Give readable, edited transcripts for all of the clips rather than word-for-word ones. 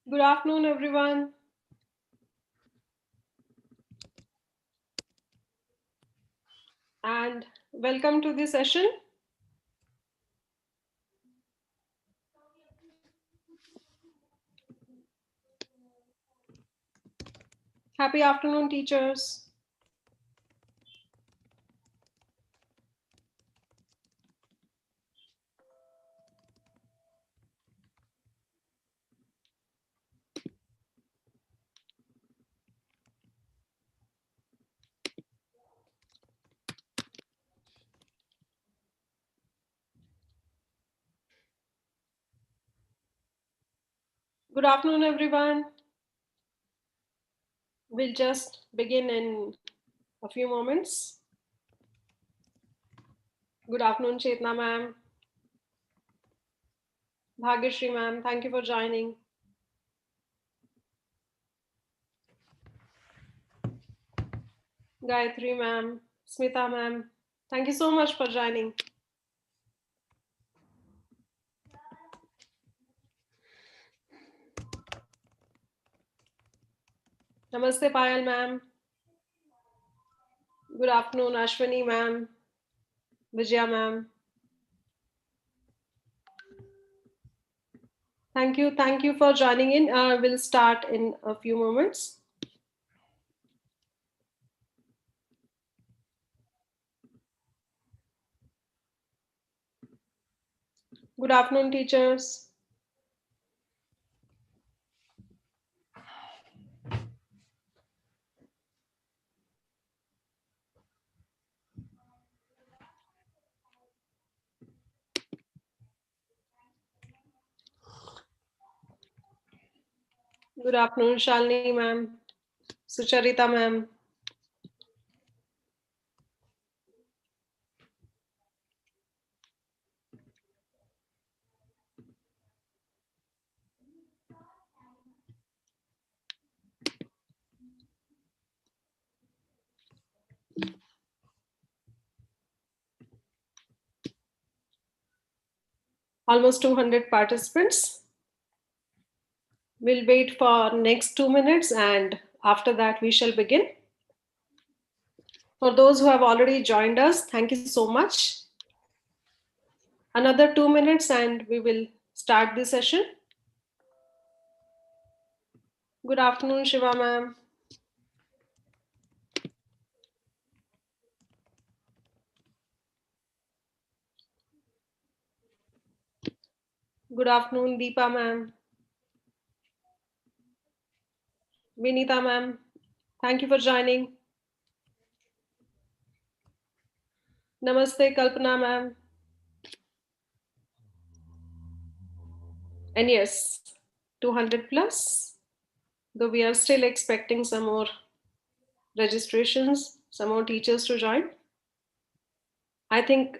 Good afternoon, everyone. And welcome to the session. Happy afternoon, teachers. Good afternoon, everyone. We'll just begin in a few moments. Good afternoon, Chetna ma'am. Bhagyashri ma'am, thank you for joining. Gayatri ma'am, Smita ma'am, thank you so much for joining. Namaste, Payal ma'am. Good afternoon, Ashwini ma'am, Vijaya ma'am. Thank you for joining in. We'll start in a few moments. Good afternoon, teachers. Good afternoon, Shalini ma'am, Sucharita ma'am. Almost 200 participants. We'll wait for next 2 minutes and after that we shall begin. For those who have already joined us, thank you so much. Another 2 minutes and we will start the session. Good afternoon, Shiva ma'am. Good afternoon, Deepa ma'am. Vinita ma'am, thank you for joining. Namaste, Kalpana ma'am. And yes, 200 plus, though we are still expecting some more registrations, some more teachers to join. I think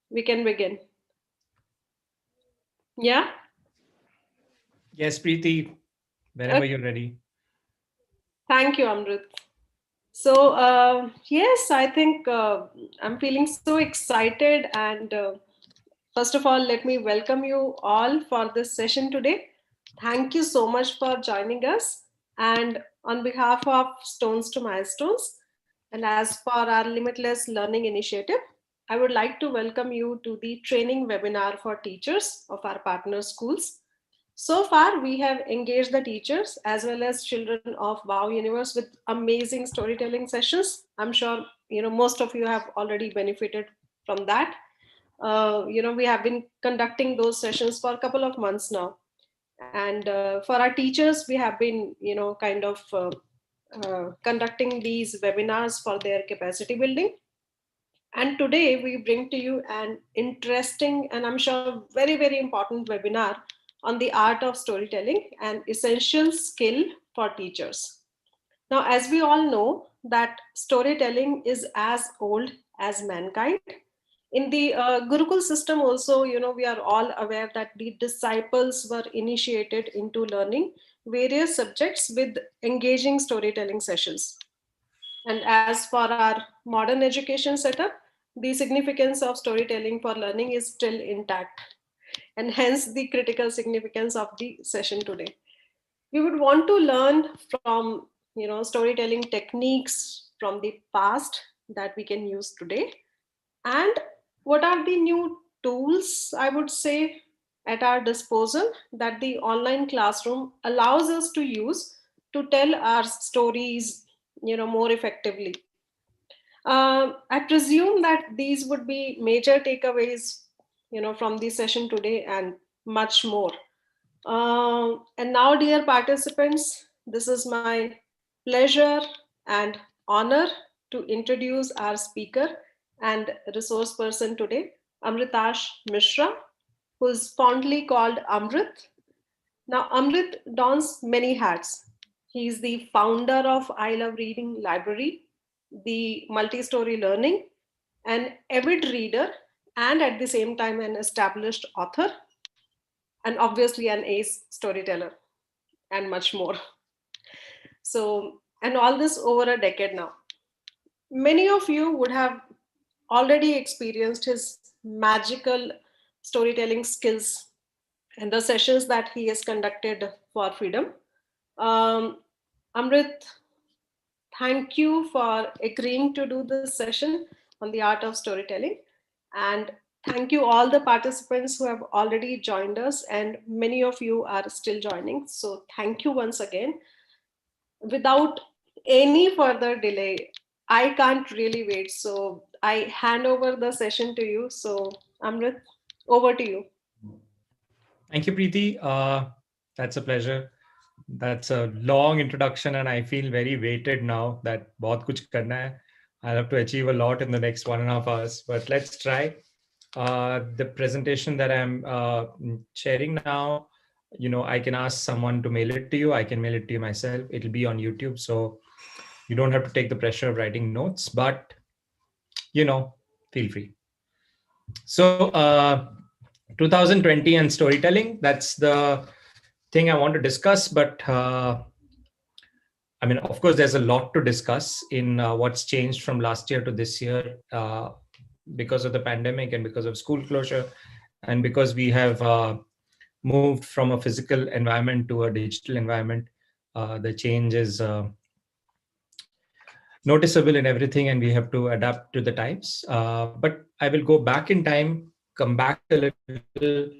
we can begin. Yeah? Yes, Preeti, whenever you're ready. Thank you, Amrit. So, yes, I think I'm feeling so excited. And first of all, let me welcome you all for this session today. Thank you so much for joining us. And on behalf of Stones to Milestones, and as for our Limitless Learning Initiative, I would like to welcome you to the training webinar for teachers of our partner schools. So far, we have engaged the teachers as well as children of Wow Universe with amazing storytelling sessions. I'm sure most of you have already benefited from that. We have been conducting those sessions for a couple of months now, and for our teachers, we have been kind of conducting these webinars for their capacity building. And today we bring to you an interesting and I'm sure very, very important webinar on the art of storytelling, an essential skill for teachers. Now, as we all know, that storytelling is as old as mankind. In the Gurukul system, also, we are all aware that the disciples were initiated into learning various subjects with engaging storytelling sessions. And as for our modern education setup, the significance of storytelling for learning is still intact, and hence the critical significance of the session today. We would want to learn from storytelling techniques from the past that we can use today, and what are the new tools, I would say, at our disposal that the online classroom allows us to use to tell our stories more effectively. I presume that these would be major takeaways from the session today, and much more. And now, dear participants, this is my pleasure and honor to introduce our speaker and resource person today, Amritash Mishra, who is fondly called Amrit. Now, Amrit dons many hats. He is the founder of I Love Reading Library, the multi story learning, an avid reader, and at the same time, an established author, and obviously an ace storyteller, and much more. So, and all this over a decade now. Many of you would have already experienced his magical storytelling skills and the sessions that he has conducted for freedom. Um, Amrit, thank you for agreeing to do this session on the art of storytelling. And thank you all the participants who have already joined us, and many of you are still joining. So thank you once again. Without any further delay, I can't really wait. So I hand over the session to you. So Amrit, over to you. Thank you, Preeti. That's a pleasure. That's a long introduction, and I feel very weighted now that बहुत कुछ करना है. I'll have to achieve a lot in the next 1.5 hours, but let's try. The presentation that I'm sharing now, I can ask someone to mail it to you. I can mail it to you myself. It'll be on YouTube, so you don't have to take the pressure of writing notes, but feel free. So 2020 and storytelling, that's the thing I want to discuss. But I mean, of course, there's a lot to discuss in what's changed from last year to this year because of the pandemic and because of school closure, and because we have moved from a physical environment to a digital environment. The change is noticeable in everything, and we have to adapt to the times. But I will go back in time, come back a little,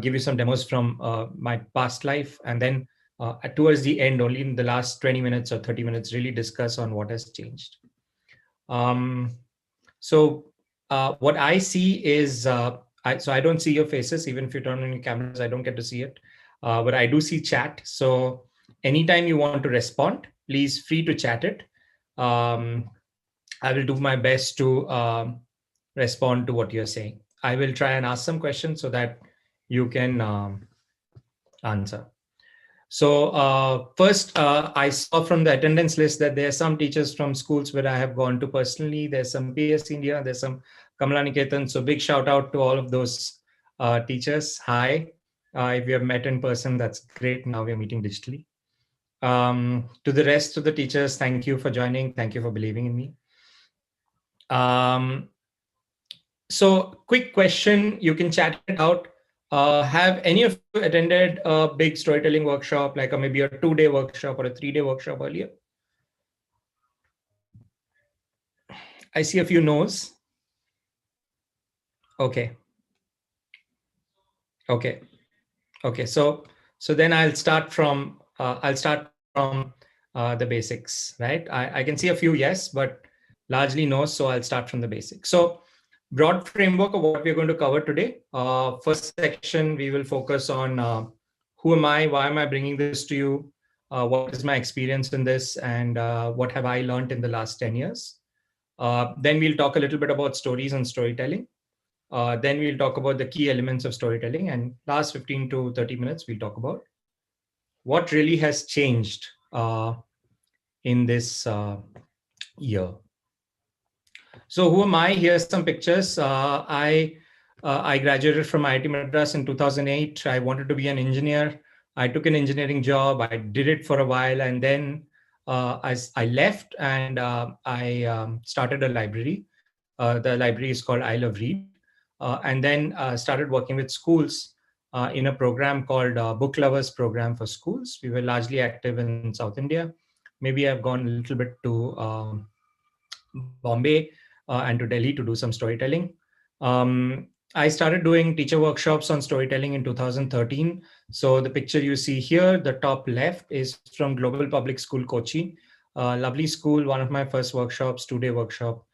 give you some demos from my past life, and then towards the end, only in the last 20 minutes or 30 minutes, really discuss on what has changed. So what I see is, so I don't see your faces. Even if you turn on your cameras, I don't get to see it. But I do see chat. So anytime you want to respond, please free to chat it. I will do my best to respond to what you're saying. I will try and ask some questions so that you can answer. So first, I saw from the attendance list that there are some teachers from schools where I have gone to personally. There's some PS India, there's some Kamala Niketan. So big shout out to all of those teachers. Hi. If we have met in person, that's great. Now we're meeting digitally. To the rest of the teachers, thank you for joining. Thank you for believing in me. So quick question, you can chat it out. Have any of you attended a big storytelling workshop, like maybe a 2-day workshop or a 3-day workshop earlier? I see a few no's. Okay. So then I'll start from the basics, right? I can see a few yes, but largely no. So I'll start from the basics. So broad framework of what we're going to cover today. First section, we will focus on who am I, why am I bringing this to you, what is my experience in this, and what have I learned in the last 10 years. Then we'll talk a little bit about stories and storytelling. Then we'll talk about the key elements of storytelling, and last 15 to 30 minutes, we'll talk about what really has changed in this year. So who am I? Here's some pictures. I graduated from IIT Madras in 2008. I wanted to be an engineer. I took an engineering job. I did it for a while, and then I left and I started a library. The library is called I Love Read, and then started working with schools in a program called Book Lovers Program for Schools. We were largely active in South India. Maybe I've gone a little bit to Bombay and to Delhi to do some storytelling. I started doing teacher workshops on storytelling in 2013. So the picture you see here, the top left, is from Global Public School Kochi. Lovely school, one of my first workshops, 2-day workshop.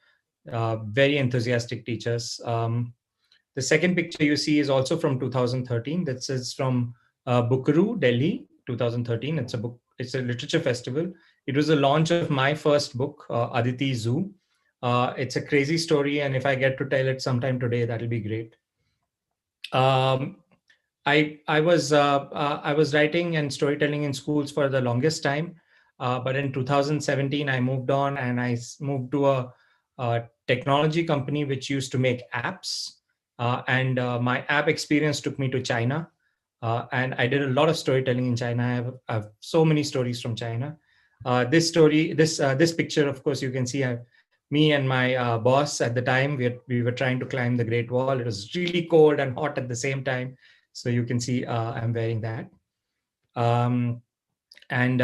Very enthusiastic teachers. The second picture you see is also from 2013. This is from Bukaru, Delhi, 2013. It's a book. It's a literature festival. It was the launch of my first book, Aditi Zoo. It's a crazy story, and if I get to tell it sometime today, that'll be great. Um, I was writing and storytelling in schools for the longest time, but in 2017 I moved on and moved to a technology company which used to make apps, and my app experience took me to China, and I did a lot of storytelling in China. I have so many stories from China. This picture, of course, you can see me and my boss at the time. We were trying to climb the Great Wall. It was really cold and hot at the same time, so you can see I'm wearing that. Um, and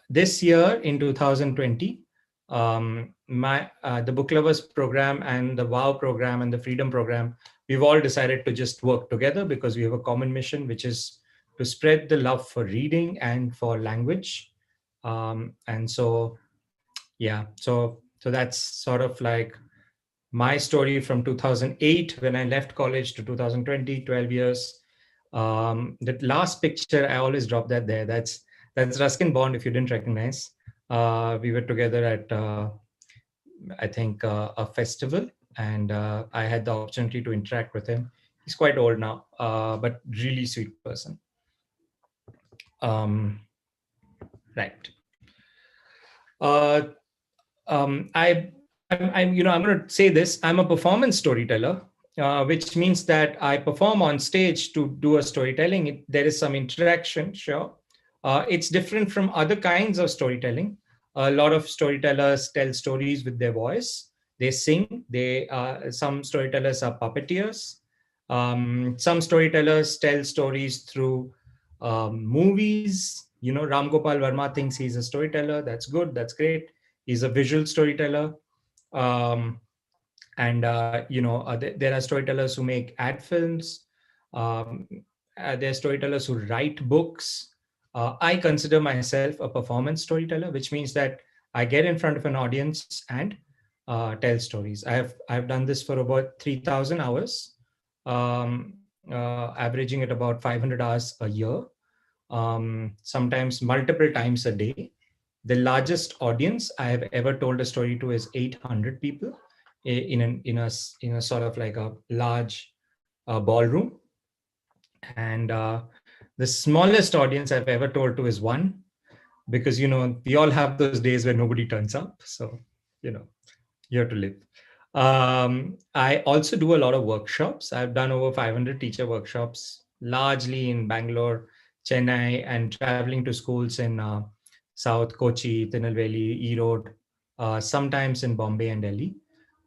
this year in 2020, my the Book Lovers program and the WOW program and the Freedom program, we've all decided to just work together because we have a common mission, which is to spread the love for reading and for language. And so, yeah, so that's sort of like my story from 2008 when I left college to 2020, 12 years. That last picture, I always drop that there. That's Ruskin Bond, if you didn't recognize. We were together at, I think, a festival, and I had the opportunity to interact with him. He's quite old now, but really sweet person. Um, right. Uh, I'm going to say this. I'm a performance storyteller, which means that I perform on stage to do a storytelling. There is some interaction, sure. It's different from other kinds of storytelling. A lot of storytellers tell stories with their voice. They sing. Some storytellers are puppeteers. Some storytellers tell stories through movies. Ram Gopal Verma thinks he's a storyteller. That's good. That's great. He's a visual storyteller. Um, and there are storytellers who make ad films. um, there are storytellers who write books. I consider myself a performance storyteller, which means that I get in front of an audience and tell stories. I've done this for about 3,000 hours, averaging at about 500 hours a year, sometimes multiple times a day. The largest audience I have ever told a story to is 800 people in a sort of like a large ballroom, and the smallest audience I've ever told to is one, because we all have those days where nobody turns up. So you know you have to live. I also do a lot of workshops. I've done over 500 teacher workshops, largely in Bangalore, Chennai, and traveling to schools in South Kochi, Tirunelveli, Erode, sometimes in Bombay and Delhi,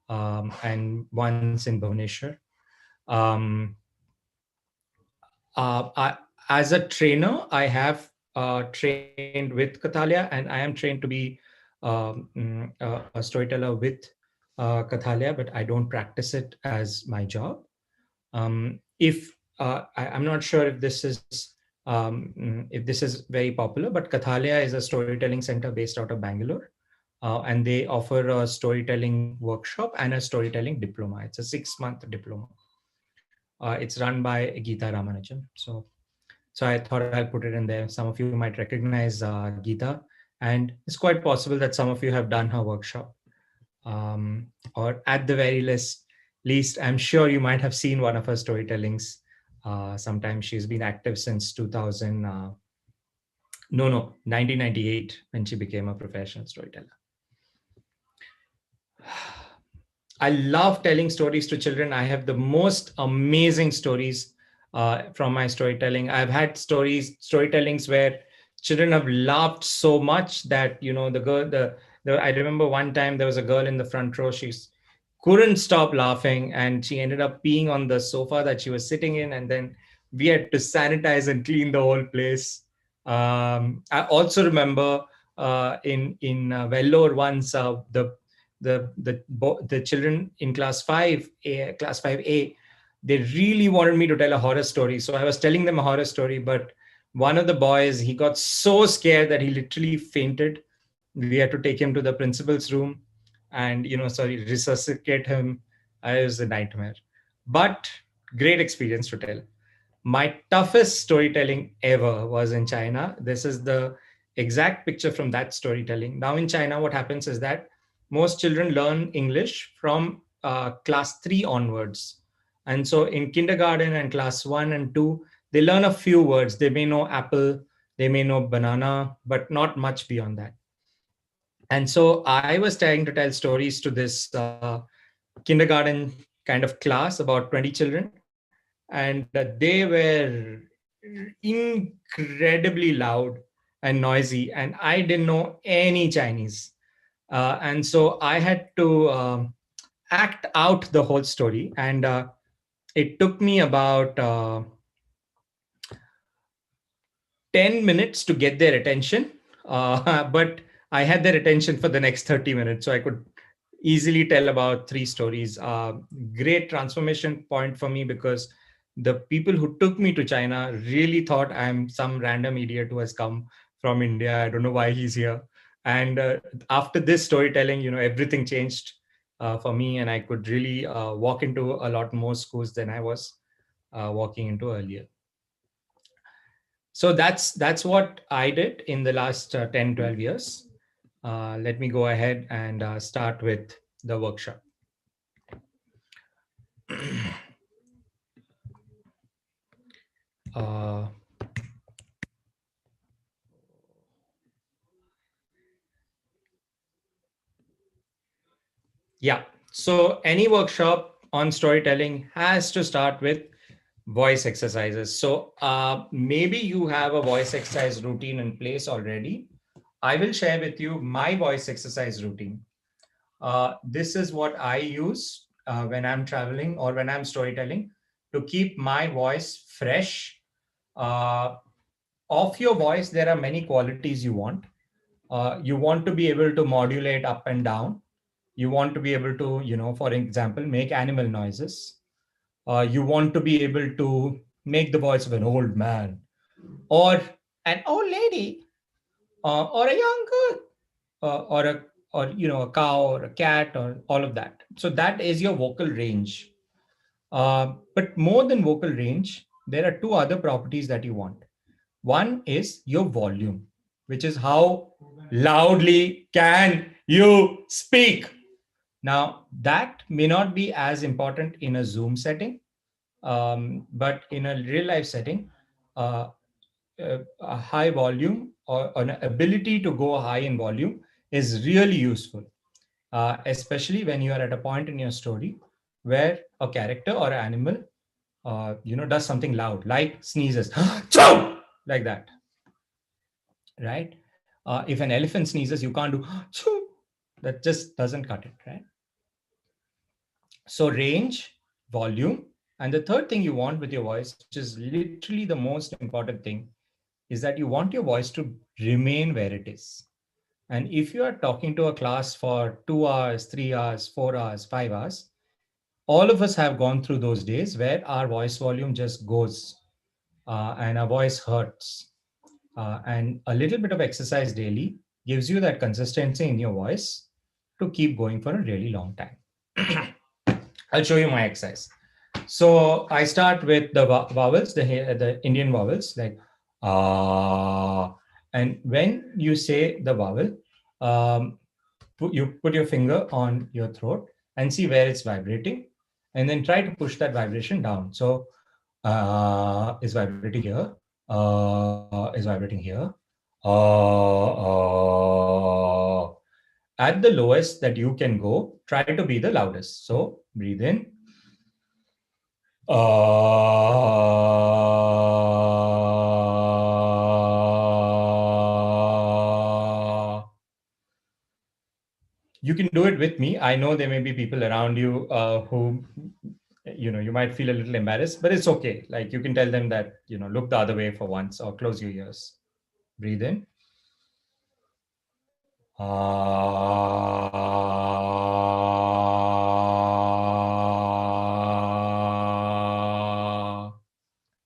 and once in Bhubaneswar. Um, as a trainer, I have trained with Kathalia, and I am trained to be a storyteller with Kathalia, but I don't practice it as my job. If I'm not sure if this is very popular, but Kathalia is a storytelling center based out of Bangalore, and they offer a storytelling workshop and a storytelling diploma. It's a 6-month diploma. It's run by Geeta Ramanujan. So I thought I'll put it in there. Some of you might recognize Geeta, and it's quite possible that some of you have done her workshop, or at the very least, I'm sure you might have seen one of her storytellings. Sometimes she's been active since 2000. No, 1998 when she became a professional storyteller. I love telling stories to children. I have the most amazing stories from my storytelling. I've had storytellings where children have laughed so much that the girl, I remember one time there was a girl in the front row. She couldn't stop laughing, and she ended up peeing on the sofa that she was sitting in, and then we had to sanitize and clean the whole place. I also remember in Vellore once the children in class 5A, they really wanted me to tell a horror story. So I was telling them a horror story, but one of the boys, he got so scared that he literally fainted. We had to take him to the principal's room and resuscitate him. It was a nightmare, but great experience to tell. My toughest storytelling ever was in China. This is the exact picture from that storytelling. Now, in China, what happens is that most children learn English from class 3 onwards. And so, in kindergarten and class 1 and 2, they learn a few words. They may know apple, they may know banana, but not much beyond that. And so, I was trying to tell stories to this kindergarten kind of class, about 20 children, and they were incredibly loud and noisy, and I didn't know any Chinese, and so I had to act out the whole story, and it took me about 10 minutes to get their attention. But I had their attention for the next 30 minutes. So I could easily tell about 3 stories. Great transformation point for me because the people who took me to China really thought I'm some random idiot who has come from India. I don't know why he's here. And after this storytelling, everything changed for me, and I could really walk into a lot more schools than I was walking into earlier. So that's what I did in the last 10 12 years. Let me go ahead and start with the workshop. uh, yeah, so any workshop on storytelling has to start with voice exercises. So maybe you have a voice exercise routine in place already. I will share with you my voice exercise routine. This is what I use when I'm traveling or when I'm storytelling to keep my voice fresh. Uh, of your voice, there are many qualities you want. You want to be able to modulate up and down. You want to be able to, for example, make animal noises. You want to be able to make the voice of an old man or an old lady or a young girl or a cow or a cat or all of that. So that is your vocal range. But more than vocal range, there are 2 other properties that you want. One is your volume, which is how loudly can you speak. Now, that may not be as important in a Zoom setting, but in a real life setting, uh, a high volume or an ability to go high in volume is really useful, especially when you are at a point in your story where a character or an animal, does something loud, like sneezes, like that, right? If an elephant sneezes, you can't do that; just doesn't cut it, right? So range, volume, and the third thing you want with your voice, which is literally the most important thing, is that you want your voice to remain where it is. And if you are talking to a class for 2 hours, 3 hours, 4 hours, 5 hours, all of us have gone through those days where our voice volume just goes and our voice hurts. And a little bit of exercise daily gives you that consistency in your voice to keep going for a really long time. I'll show you my exercise. So I start with the vowels, the Indian vowels, like ah. And when you say the vowel, um, you put your finger on your throat and see where it's vibrating, and then try to push that vibration down. So is vibrating here, is vibrating here, At the lowest that you can go, try to be the loudest. So breathe in. You can do it with me. I know there may be people around you who, you might feel a little embarrassed, but it's okay. Like you can tell them that, look the other way for once or close your ears. Breathe in.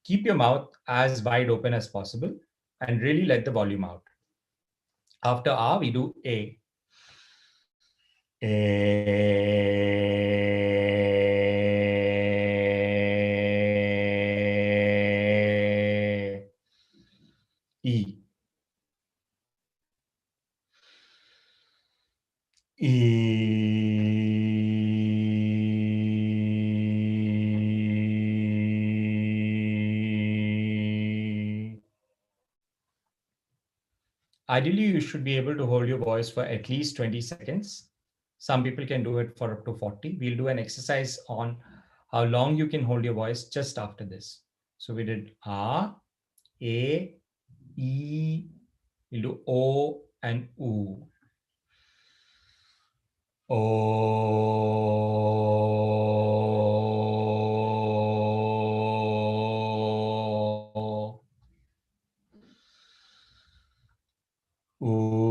Keep your mouth as wide open as possible and really let the volume out. After A, we do A. E. Ideally, you should be able to hold your voice for at least 20 seconds. Some people can do it for up to 40. We'll do an exercise on how long you can hold your voice just after this. So we did A, E, we'll do O and U. O. Ooh.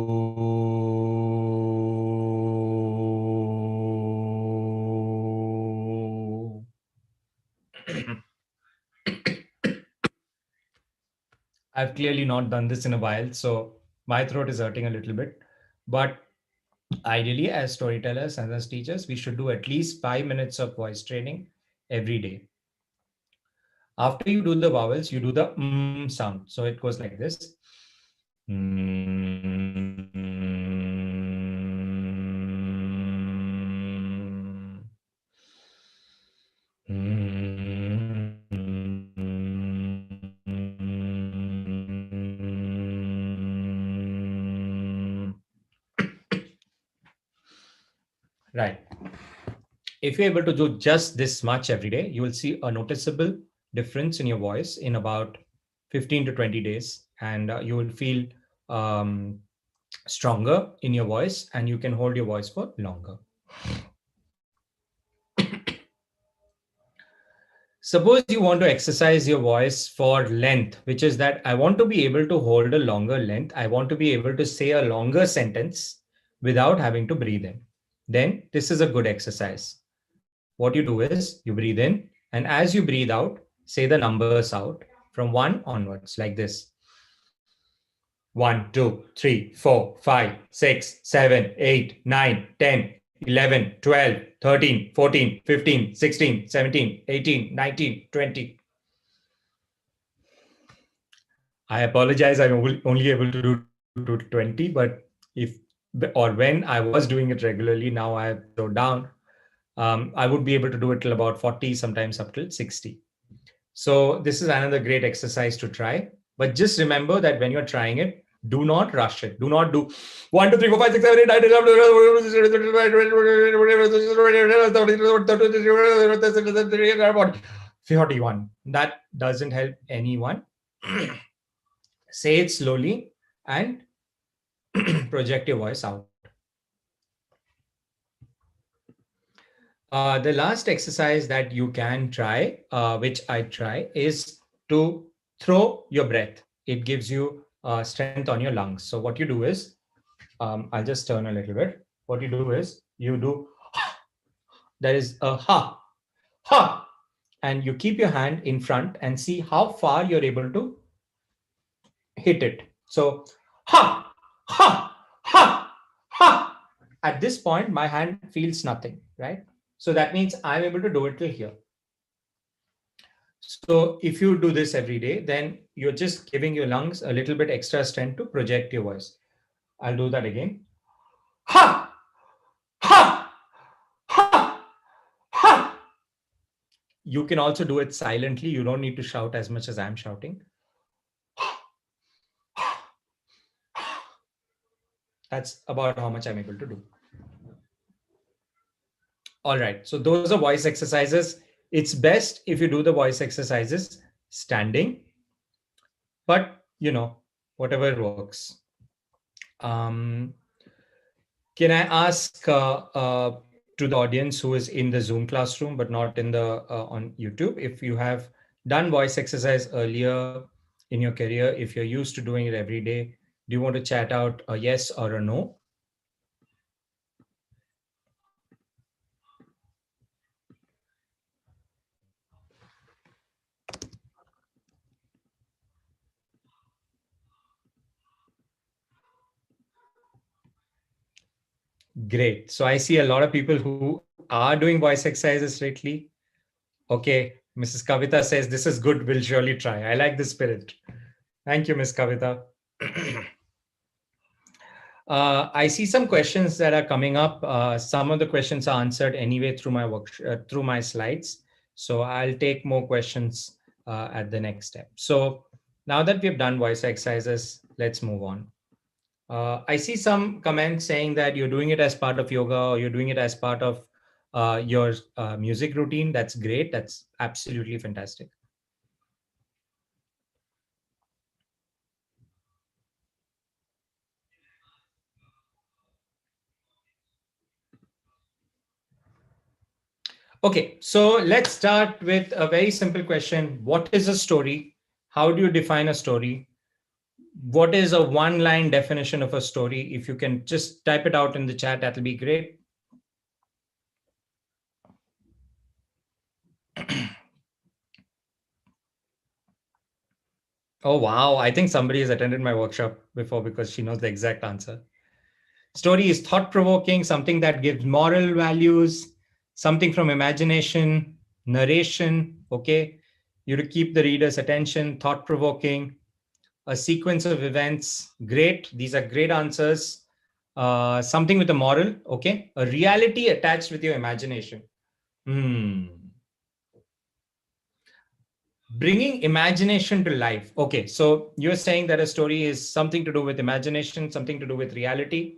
I've clearly not done this in a while, so my throat is hurting a little bit. But ideally, as storytellers and as teachers, we should do at least 5 minutes of voice training every day. After you do the vowels, you do the sound. So it goes like this. Right. If you're able to do just this much every day, you will see a noticeable difference in your voice in about 15 to 20 days. And you will feel um, stronger in your voice and you can hold your voice for longer. Suppose you want to exercise your voice for length, which is that I want to be able to hold a longer length. I want to be able to say a longer sentence without having to breathe in. Then this is a good exercise. What you do is you breathe in, and as you breathe out, say the numbers out from 1 onwards, like this. 1, 2, 3, 4, 5, 6, 7, 8, 9, 10, 11, 12, 13, 14, 15, 16, 17, 18, 19, 20. I apologize, I'm only able to do to 20, but if or when I was doing it regularly, now I have slowed down. I would be able to do it till about 40, sometimes up till 60. So this is another great exercise to try. But just remember that when you're trying it, do not rush it. Do not do 1, 2, 3, 4, 5, 6, 7, 8, 9, 10, 11, 41. That doesn't help anyone. Say it slowly and project your voice out. The last exercise that you can try, which I try, is to throw your breath. It gives you strength on your lungs. So what you do is, I'll just turn a little bit. What you do is you do, there is a ha, ha, and you keep your hand in front and see how far you're able to hit it. So ha, ha, ha, ha. At this point, my hand feels nothing, right? So that means I'm able to do it till here. So if you do this every day, then you're just giving your lungs a little bit extra strength to project your voice. I'll do that again. Ha! Ha! Ha! Ha! You can also do it silently. You don't need to shout as much as I'm shouting. That's about how much I'm able to do. All right. So those are voice exercises. It's best if you do the voice exercises standing, but whatever works. Um, can I ask to the audience who is in the Zoom classroom but not in the on YouTube, if you have done voice exercise earlier in your career, if you're used to doing it every day, do you want to chat out a yes or a no? Great. So I see a lot of people who are doing voice exercises lately. Okay, Mrs. Kavita says this is good. We'll surely try. I like the spirit. Thank you, Miss Kavita. I see some questions that are coming up. Some of the questions are answered anyway through my work, through my slides. So I'll take more questions at the next step. So now that we've done voice exercises, let's move on. I see some comments saying that you're doing it as part of yoga or you're doing it as part of your music routine. That's great. That's absolutely fantastic. Okay, so let's start with a very simple question. What is a story? How do you define a story? What is a one line definition of a story? If you can just type it out in the chat, that'll be great. Oh, wow. I think somebody has attended my workshop before because she knows the exact answer. Story is thought provoking, something that gives moral values, something from imagination, narration. Okay. You to keep the reader's attention, thought provoking, a sequence of events. Great. These are great answers. Something with a moral. Okay. A reality attached with your imagination. Hmm. Bringing imagination to life. Okay. So you're saying that a story is something to do with imagination, something to do with reality,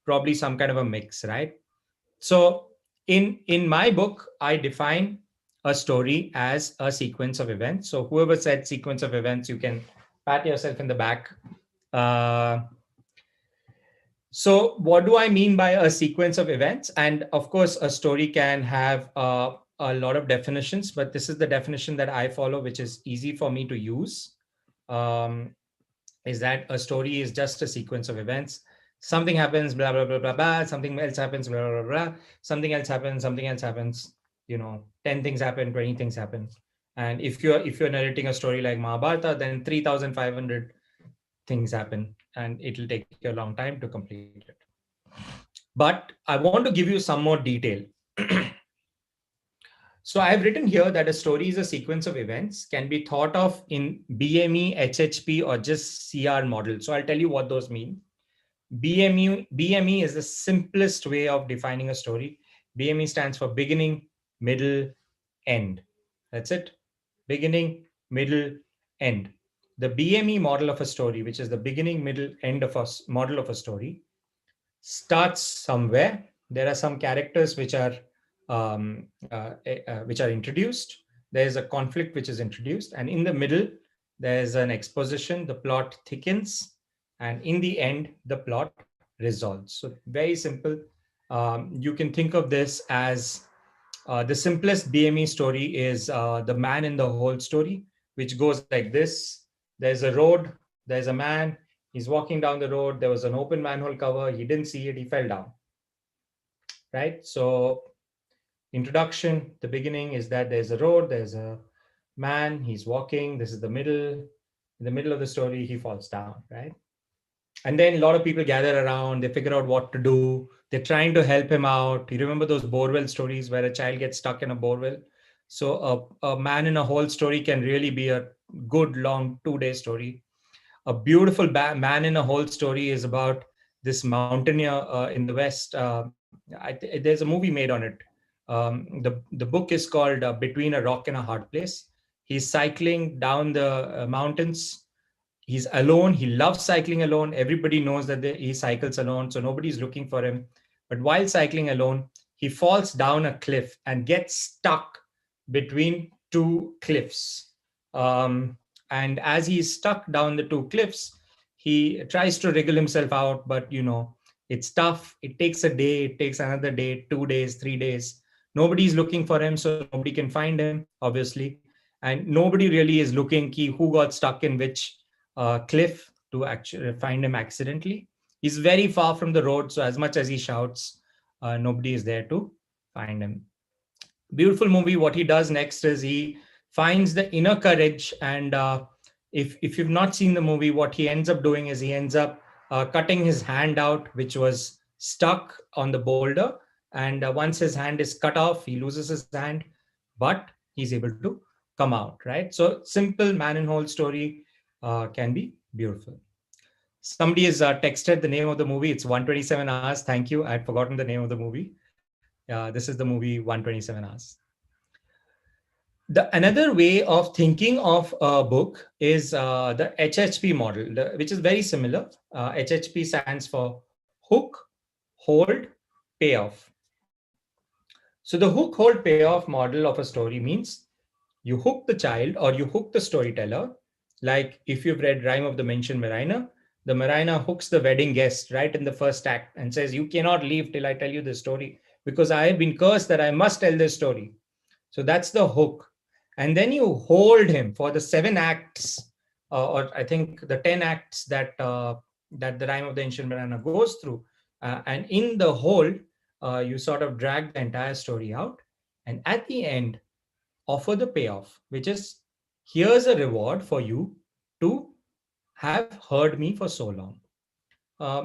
probably some kind of a mix, right? So in my book, I define a story as a sequence of events. So whoever said sequence of events, you can pat yourself in the back. Uh, So, what do I mean by a sequence of events? And of course, a story can have a lot of definitions, but this is the definition that I follow, which is easy for me to use. Um, is that a story is just a sequence of events? Something happens, blah blah blah blah blah. Something else happens, blah blah blah. Blah. Something else happens. Something else happens. 10 things happen, 20 things happen. And if you're narrating a story like Mahabharata, then 3,500 things happen, and it'll take you a long time to complete it. But I want to give you some more detail. So I have written here that a story is a sequence of events, can be thought of in BME, HHP, or just CR model. So I'll tell you what those mean. BME is the simplest way of defining a story. BME stands for beginning, middle, end. That's it. Beginning, middle, end. The BME model of a story, which is the beginning, middle, end of a model of a story, starts somewhere. There are some characters which are introduced. There is a conflict which is introduced, and in the middle there is an exposition. The plot thickens, and in the end, the plot resolves. So very simple. You can think of this as the simplest BME story is the man in the whole story, which goes like this. There's a road, there's a man, he's walking down the road, there was an open manhole cover, he didn't see it, he fell down. Right? So, introduction, the beginning is that there's a road, there's a man, he's walking, this is the middle. In the middle of the story, he falls down, right? And then a lot of people gather around, they figure out what to do, they're trying to help him out. You remember those borewell stories where a child gets stuck in a borewell? So a man in a whole story can really be a good long 2-day story. A beautiful man in a whole story is about this mountaineer in the west. There's a movie made on it. The book is called Between a Rock and a Hard Place. He's cycling down the mountains. He's alone. He loves cycling alone. Everybody knows that he cycles alone, so nobody's looking for him. But while cycling alone, he falls down a cliff and gets stuck between two cliffs. Um, and as he's stuck down the two cliffs, he tries to wriggle himself out, but it's tough. It takes a day, it takes another day, 2 days, 3 days. Nobody's looking for him, so nobody can find him, obviously. And nobody really is looking who got stuck in which cliff to actually find him accidentally. He's very far from the road, so as much as he shouts, nobody is there to find him. Beautiful movie. What he does next is he finds the inner courage, and if you've not seen the movie, what he ends up doing is he ends up cutting his hand out, which was stuck on the boulder. And once his hand is cut off, he loses his hand, but he's able to come out, right? So simple man in hole story can be beautiful. Somebody has texted the name of the movie. It's 127 hours. Thank you. I'd forgotten the name of the movie. This is the movie 127 hours. Another way of thinking of a book is the HHP model, which is very similar. HHP stands for hook, hold, payoff. So the hook, hold, payoff model of a story means you hook the child or you hook the storyteller. Like if you've read Rime of the Mentioned Mariner, the Mariner hooks the wedding guest right in the first act and says, "You cannot leave till I tell you this story because I have been cursed that I must tell this story." So that's the hook. And then you hold him for the 7 acts, or I think the 10 acts that the Rime of the Ancient Mariner goes through. And in the hold, you sort of drag the entire story out. And at the end, offer the payoff, which is here's a reward for you to have heard me for so long.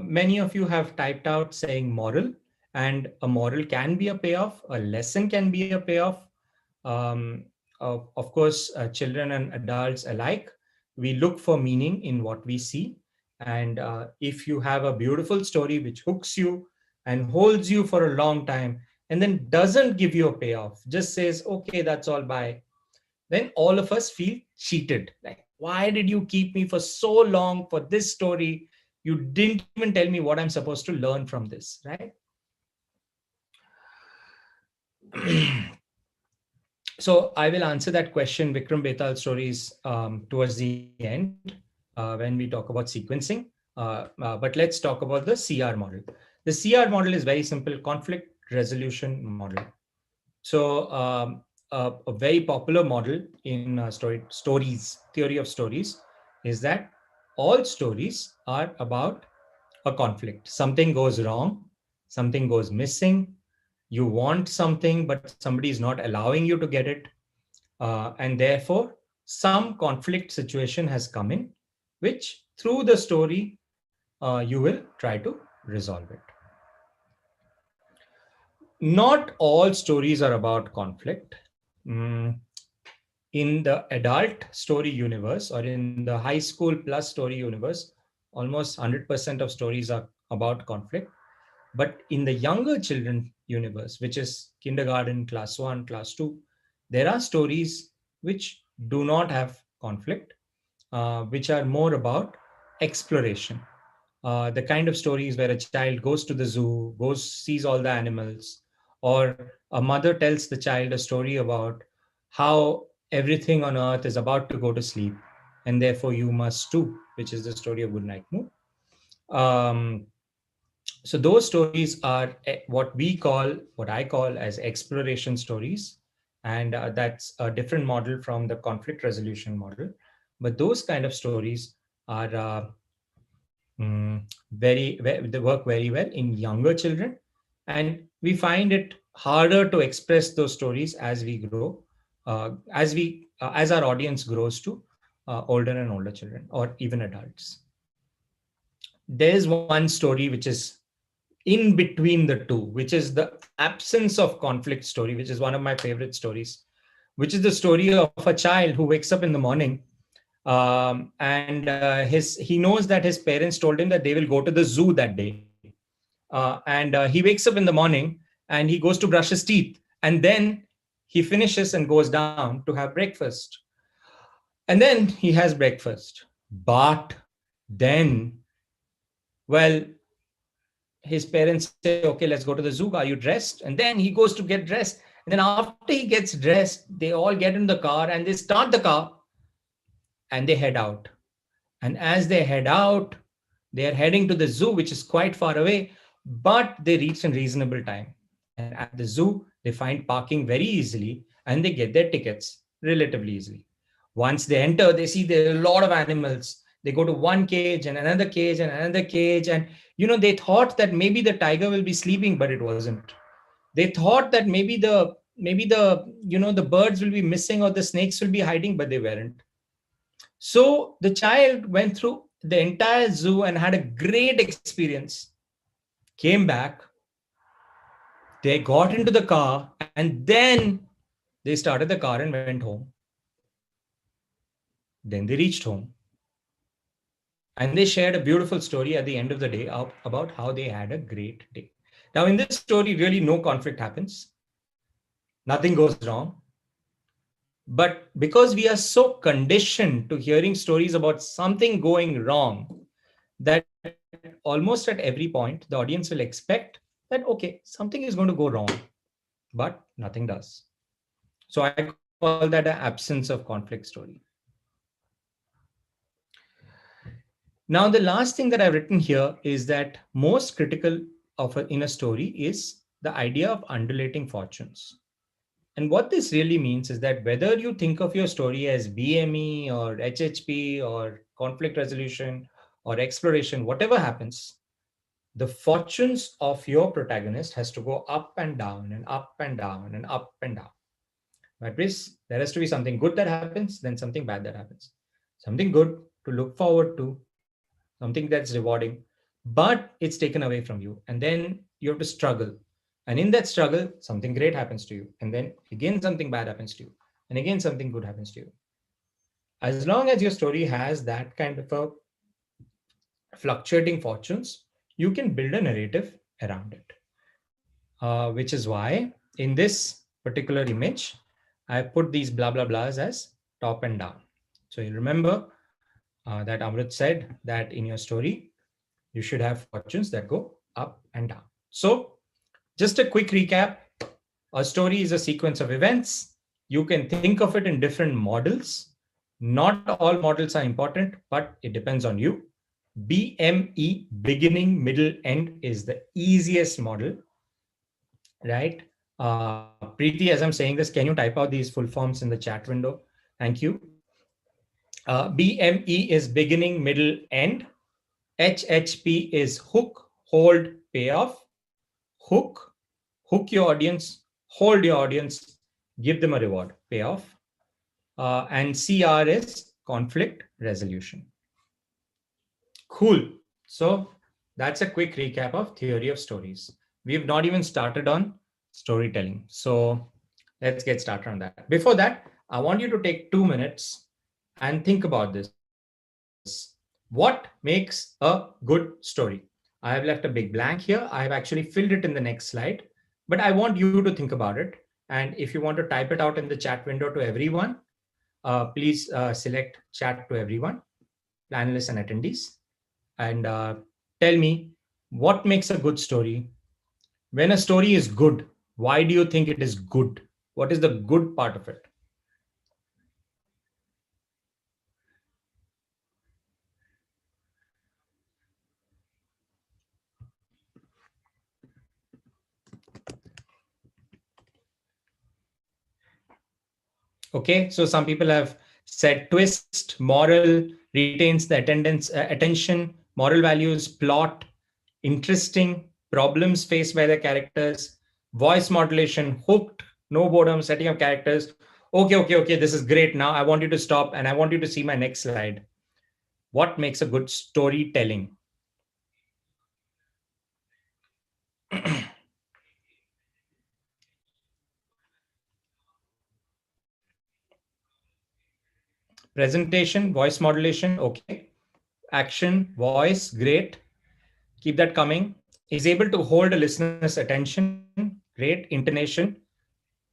Many of you have typed out saying moral, and a moral can be a payoff, a lesson can be a payoff. Um, of course, children and adults alike, we look for meaning in what we see. And if you have a beautiful story which hooks you and holds you for a long time, and then doesn't give you a payoff, just says, "Okay, that's all, bye," then all of us feel cheated. Like, why did you keep me for so long for this story? You didn't even tell me what I'm supposed to learn from this, right? So I will answer that question, Vikram Betal stories, towards the end when we talk about sequencing. But let's talk about the CR model. The CR model is very simple: conflict resolution model. So a very popular model in stories, theory of stories, is that all stories are about a conflict. Something goes wrong, something goes missing. You want something, but somebody is not allowing you to get it. And therefore, some conflict situation has come in, which through the story, you will try to resolve it. Not all stories are about conflict. Mm, in the adult story universe or in the high school plus story universe, almost 100% of stories are about conflict. But in the younger children universe, which is kindergarten, class 1, class 2, there are stories which do not have conflict, which are more about exploration. The kind of stories where a child goes to the zoo, sees all the animals, or a mother tells the child a story about how everything on earth is about to go to sleep, and therefore you must too, which is the story of Goodnight Moon. Um, so those stories are what I call as exploration stories, and that's a different model from the conflict resolution model. But those kind of stories are they work very well in younger children, and we find it harder to express those stories as we grow, as our audience grows to older and older children or even adults. There's one story which is in between the two, which is the absence of conflict story, which is one of my favorite stories, which is the story of a child who wakes up in the morning, and he knows that his parents told him that they will go to the zoo that day. And he wakes up in the morning and he goes to brush his teeth, and then he finishes and goes down to have breakfast. And then he has breakfast. But then, well, his parents say, okay, let's go to the zoo. Are you dressed? And then he goes to get dressed. And then after he gets dressed, they all get in the car and they start the car and they head out. And as they head out, they are heading to the zoo, which is quite far away, but they reach in reasonable time. And at the zoo, they find parking very easily and they get their tickets relatively easily. Once they enter, they see there are a lot of animals. They go to one cage and another cage and another cage. And, they thought that maybe the tiger will be sleeping, but it wasn't. They thought that maybe the birds will be missing or the snakes will be hiding, but they weren't. So the child went through the entire zoo and had a great experience. Came back, they got into the car, and then they started the car and went home. Then they reached home and they shared a beautiful story at the end of the day about how they had a great day. Now, in this story, really no conflict happens, nothing goes wrong. But because we are so conditioned to hearing stories about something going wrong, that almost at every point, the audience will expect that, okay, something is going to go wrong, but nothing does. So I call that an absence of conflict story. Now, the last thing that I've written here is that most critical in a story is the idea of undulating fortunes. And what this really means is that whether you think of your story as BME or HHP or conflict resolution or exploration, whatever happens, the fortunes of your protagonist has to go up and down and up and down and up and down. That means there has to be something good that happens, then something bad that happens. Something good to look forward to, something that's rewarding, but it's taken away from you. And then you have to struggle. And in that struggle, something great happens to you. And then again, something bad happens to you. And again, something good happens to you. As long as your story has that kind of a fluctuating fortunes, you can build a narrative around it. Which is why in this particular image, I put these blah, blah, blahs as top and down. So you remember that Amrit said that in your story, you should have fortunes that go up and down. So just a quick recap. A story is a sequence of events. You can think of it in different models. Not all models are important, but it depends on you. BME, beginning, middle, end, is the easiest model, right? Preeti, as I'm saying this, can you type out these full forms in the chat window? Thank you. BME is beginning, middle, end. HHP is hook, hold, payoff. Hook your audience, hold your audience, give them a reward, payoff. And CR is conflict resolution. Cool. So that's a quick recap of theory of stories. We've not even started on storytelling. So let's get started on that. Before that, I want you to take 2 minutes and think about this. What makes a good story? I have left a big blank here. I have actually filled it in the next slide, but I want you to think about it. And if you want to type it out in the chat window to everyone, please select chat to everyone, panelists and attendees, and tell me what makes a good story. When a story is good, why do you think it is good? What is the good part of it? Okay, so some people have said twist, moral, retains the attention, moral values, plot, interesting, problems faced by the characters, voice modulation, hooked, no boredom, setting up characters. Okay, this is great. Now I want you to stop and I want you to see my next slide. What makes a good storytelling? Presentation, voice modulation, okay. Action, voice, great. Keep that coming. Is able to hold a listener's attention, great. Intonation,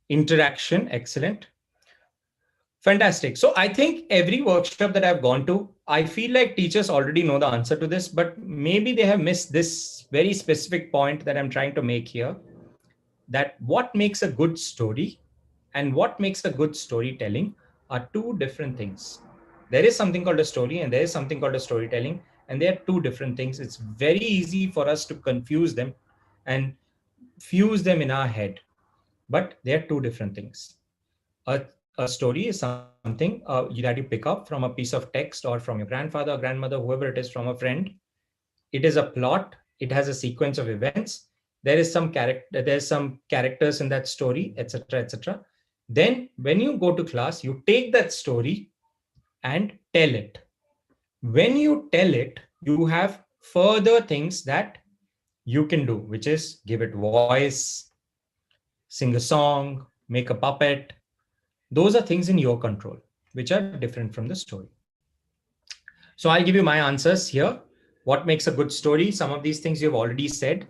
interaction, excellent. Fantastic. So I think every workshop that I've gone to, I feel like teachers already know the answer to this, but maybe they have missed this very specific point that I'm trying to make here, that what makes a good story and what makes a good storytelling are two different things. There is something called a story and there is something called a storytelling, and they are two different things. It's very easy for us to confuse them and fuse them in our head, but they are two different things. A story is something that you pick up from a piece of text or from your grandfather or grandmother, whoever it is, from a friend. It is a plot. It has a sequence of events. There is some character. There's some characters in that story, etc., etc. Then, when you go to class, you take that story and tell it. When you tell it, you have further things that you can do, which is give it voice, sing a song, make a puppet. Those are things in your control, which are different from the story. So I'll give you my answers here. What makes a good story? Some of these things you've already said.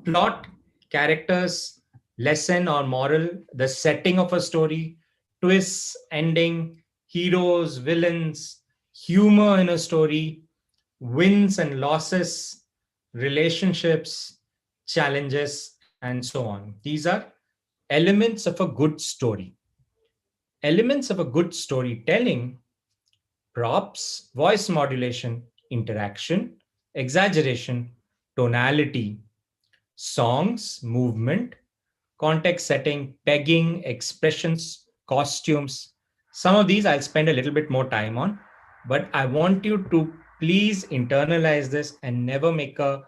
Plot, characters, lesson or moral, the setting of a story, twists, ending, heroes, villains, humor in a story, wins and losses, relationships, challenges, and so on. These are elements of a good story. Elements of a good storytelling: props, voice modulation, interaction, exaggeration, tonality, songs, movement, context setting, pegging, expressions, costumes. Some of these I'll spend a little bit more time on, but I want you to please internalize this and never make a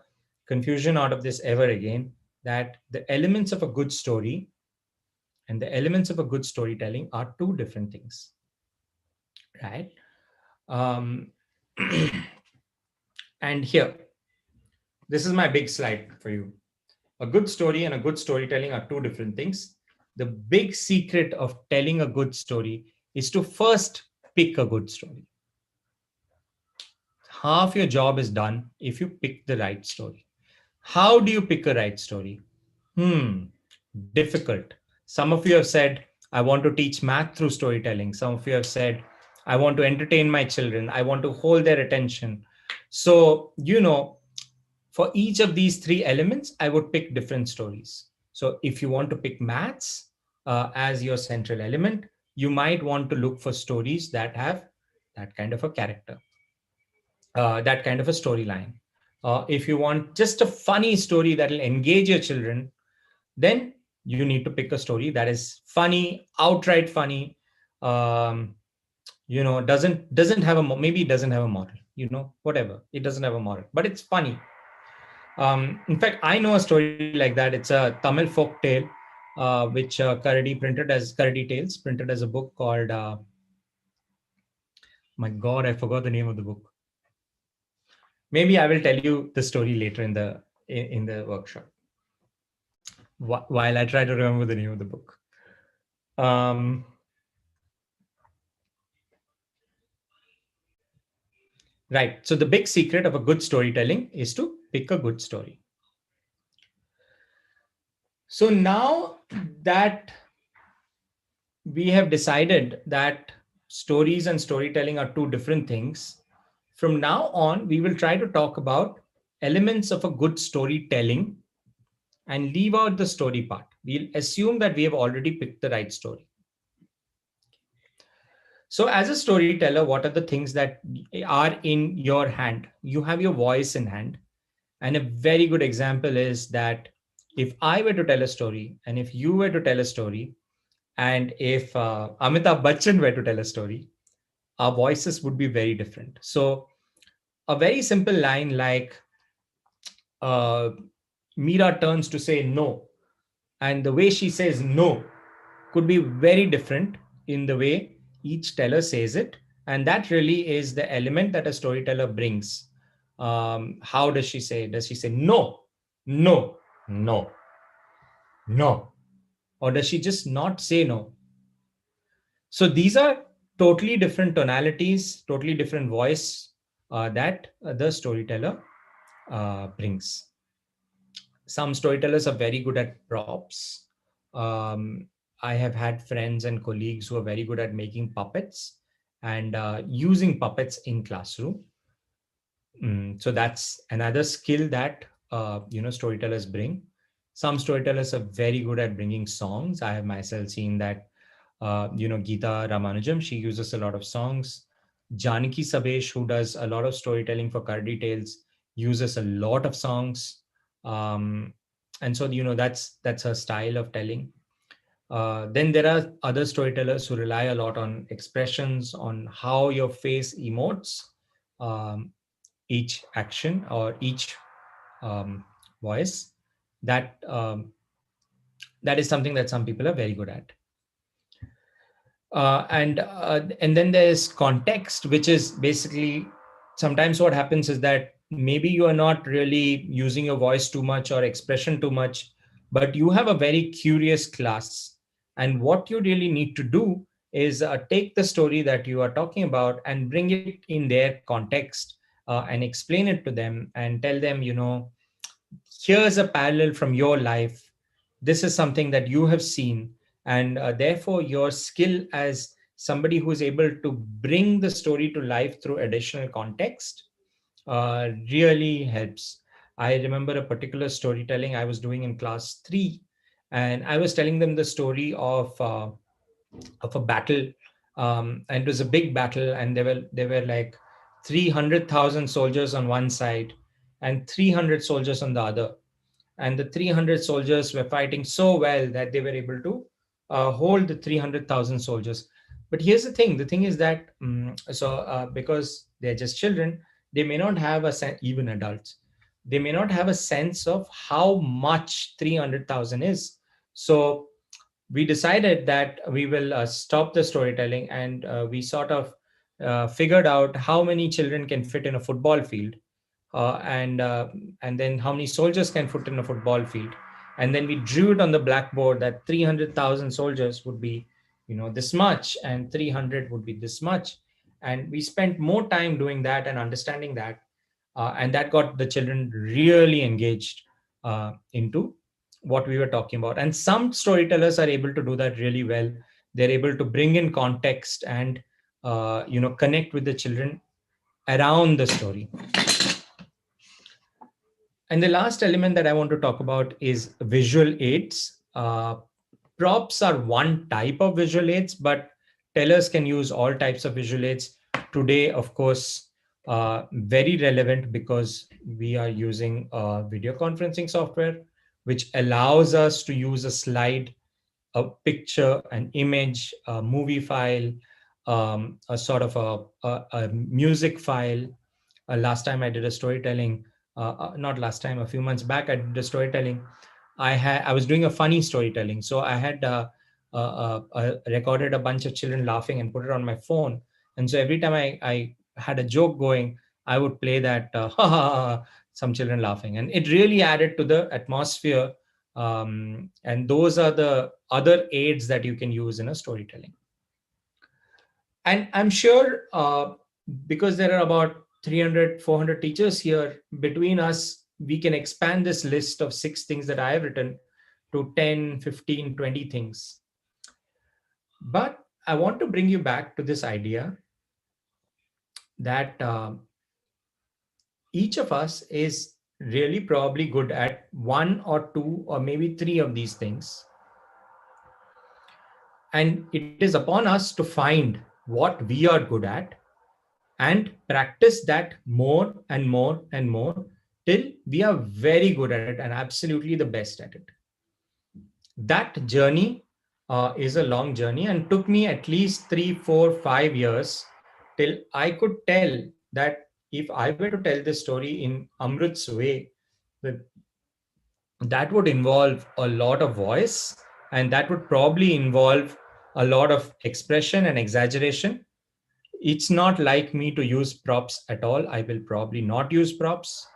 confusion out of this ever again, that the elements of a good story and the elements of a good storytelling are two different things, right? Um, and here, this is my big slide for you. A good story and a good storytelling are two different things. The big secret of telling a good story is to first pick a good story. Half your job is done if you pick the right story. How do you pick a right story? Hmm, difficult. Some of you have said, I want to teach math through storytelling. Some of you have said, I want to entertain my children. I want to hold their attention. So, for each of these three elements, I would pick different stories. So if you want to pick maths as your central element, you might want to look for stories that have that kind of a character, that kind of a storyline. If you want just a funny story that will engage your children, then you need to pick a story that is funny, outright funny. Um, doesn't have a maybe it doesn't have a moral. Whatever, it doesn't have a moral, but it's funny. In fact, I know a story like that. It's a Tamil folk tale, which Karadi Tales printed as a book called. My God, I forgot the name of the book. Maybe I will tell you the story later in the workshop. While I try to remember the name of the book. Um, right. So the big secret of a good storytelling is to pick a good story. So now that we have decided that stories and storytelling are two different things, from now on, we will try to talk about elements of a good storytelling and leave out the story part. We'll assume that we have already picked the right story. So, as a storyteller, what are the things that are in your hand? You have your voice in hand. And a very good example is that if I were to tell a story, and if you were to tell a story, and if Amitabh Bachchan were to tell a story, our voices would be very different. So, a very simple line like uh, Mira turns to say no, and the way she says no could be very different in the way each teller says it. And that really is the element that a storyteller brings. How does she say? Does she say no, no, no, no? Or does she just not say no? So these are totally different tonalities, totally different voice that the storyteller brings. Some storytellers are very good at props. I have had friends and colleagues who are very good at making puppets, and using puppets in classroom. So that's another skill that storytellers bring. Some storytellers are very good at bringing songs. I have myself seen that. Geeta Ramanujam, she uses a lot of songs. Janaki Sabesh, who does a lot of storytelling for Kardi Tales, uses a lot of songs. Um, and so that's her style of telling. Then there are other storytellers who rely a lot on expressions, on how your face emotes. Um, each action or each um, voice that is something that some people are very good at. And then there's context, which is basically sometimes what happens is that maybe you are not really using your voice too much or expression too much, but you have a very curious class, and what you really need to do is take the story that you are talking about and bring it in their context, and explain it to them and tell them, here's a parallel from your life. This is something that you have seen, and therefore your skill as somebody who is able to bring the story to life through additional context really helps. I remember a particular storytelling I was doing in class 3, and I was telling them the story of a battle, and it was a big battle, and there were like 300,000 soldiers on one side and 300 soldiers on the other, and the 300 soldiers were fighting so well that they were able to hold the 300,000 soldiers. But here's the thing is that because they're just children, they may not have even adults, they may not have a sense of how much 300,000 is. So we decided that we will stop the storytelling, and we sort of figured out how many children can fit in a football field, and then how many soldiers can fit in a football field, and then we drew it on the blackboard that 300,000 soldiers would be this much, and 300 would be this much. And we spent more time doing that and understanding that, and that got the children really engaged into what we were talking about. And some storytellers are able to do that really well. They're able to bring in context and connect with the children around the story. And the last element that I want to talk about is visual aids. Props are one type of visual aids, but tellers can use all types of visual aids. Today, of course, very relevant because we are using video conferencing software, which allows us to use a slide, a picture, an image, a movie file, a sort of a music file. Last time I did a storytelling, not last time, a few months back, I did a storytelling. I was doing a funny storytelling, so I had recorded a bunch of children laughing and put it on my phone. And so every time I had a joke going, I would play that some children laughing, and it really added to the atmosphere. And those are the other aids that you can use in a storytelling. And I'm sure because there are about 300, 400 teachers here, between us, we can expand this list of 6 things that I have written to 10, 15, 20 things. But I want to bring you back to this idea that each of us is really probably good at one or two or maybe three of these things. And it is upon us to find what we are good at and practice that more and more and more till we are very good at it and absolutely the best at it. That journey is a long journey and took me at least 3, 4, 5 years till I could tell that if I were to tell this story in Amrit's way, that would involve a lot of voice, and that would probably involve a lot of expression and exaggeration. It's not like me to use props at all. I will probably not use props.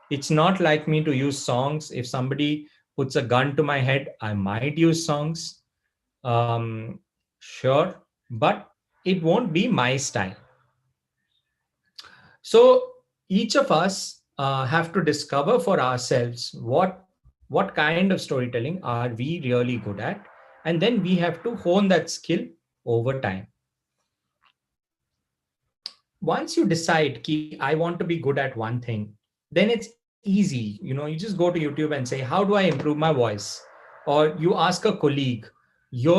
It's not like me to use songs. If somebody puts a gun to my head, I might use songs. Sure, but it won't be my style. So each of us have to discover for ourselves what kind of storytelling are we really good at, and then we have to hone that skill over time. once you decide ki I want to be good at one thing, then it's easy. You just go to YouTube and say, how do I improve my voice? Or you ask a colleague, you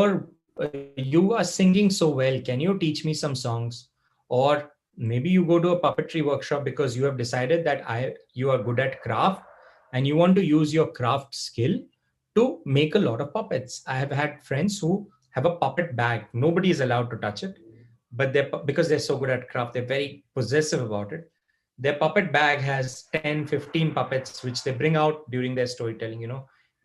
are singing so well, can you teach me some songs? Or maybe you go to a puppetry workshop because you have decided that you are good at craft and you want to use your craft skill to make a lot of puppets. I have had friends who have a puppet bag. Nobody is allowed to touch it, but because they're so good at craft, they're very possessive about it. Their puppet bag has 10, 15 puppets which they bring out during their storytelling.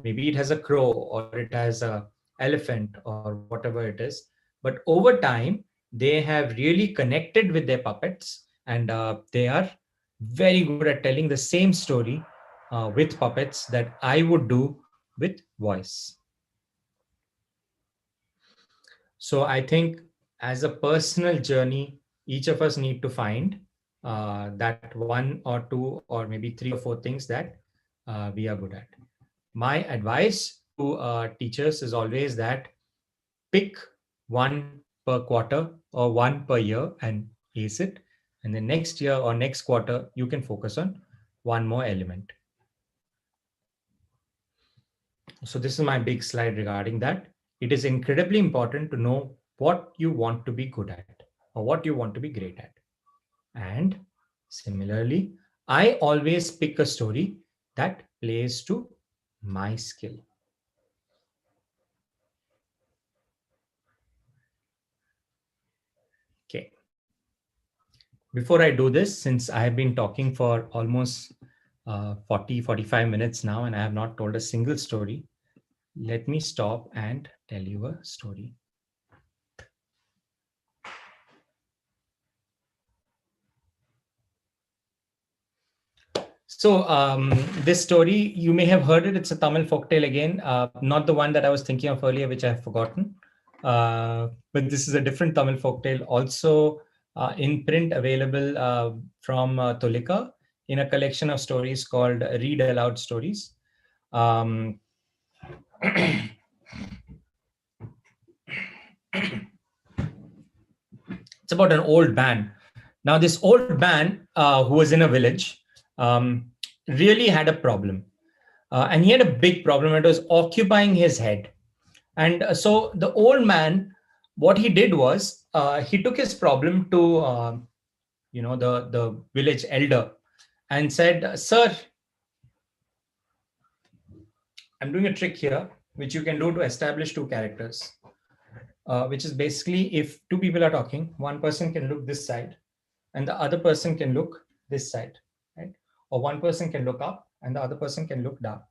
Maybe it has a crow or it has a elephant or whatever it is, but over time they have really connected with their puppets, and they are very good at telling the same story with puppets that I would do with voice. So I think as a personal journey, each of us need to find that one or two or maybe three or four things that we are good at. My advice to teachers is always that pick one per quarter or one per year and ace it. And the next year or next quarter, you can focus on one more element. So this is my big slide regarding that. It is incredibly important to know what you want to be good at or what you want to be great at. And similarly, I always pick a story that plays to my skill. Okay. Before I do this, since I have been talking for almost 45 minutes now and I have not told a single story, let me stop and tell you a story. So this story, you may have heard it. It's a Tamil folktale again, not the one that I was thinking of earlier, which I have forgotten. But this is a different Tamil folktale, also in print, available from Tolika in a collection of stories called Read Aloud Stories. Um, it's about an old man. Now, this old man who was in a village really had a problem. And he had a big problem. It was occupying his head. And so the old man, what he did was he took his problem to the village elder and said, "Sir, I'm doing a trick here, which you can do to establish two characters, which is basically if two people are talking, one person can look this side and the other person can look this side, right? Or one person can look up and the other person can look down."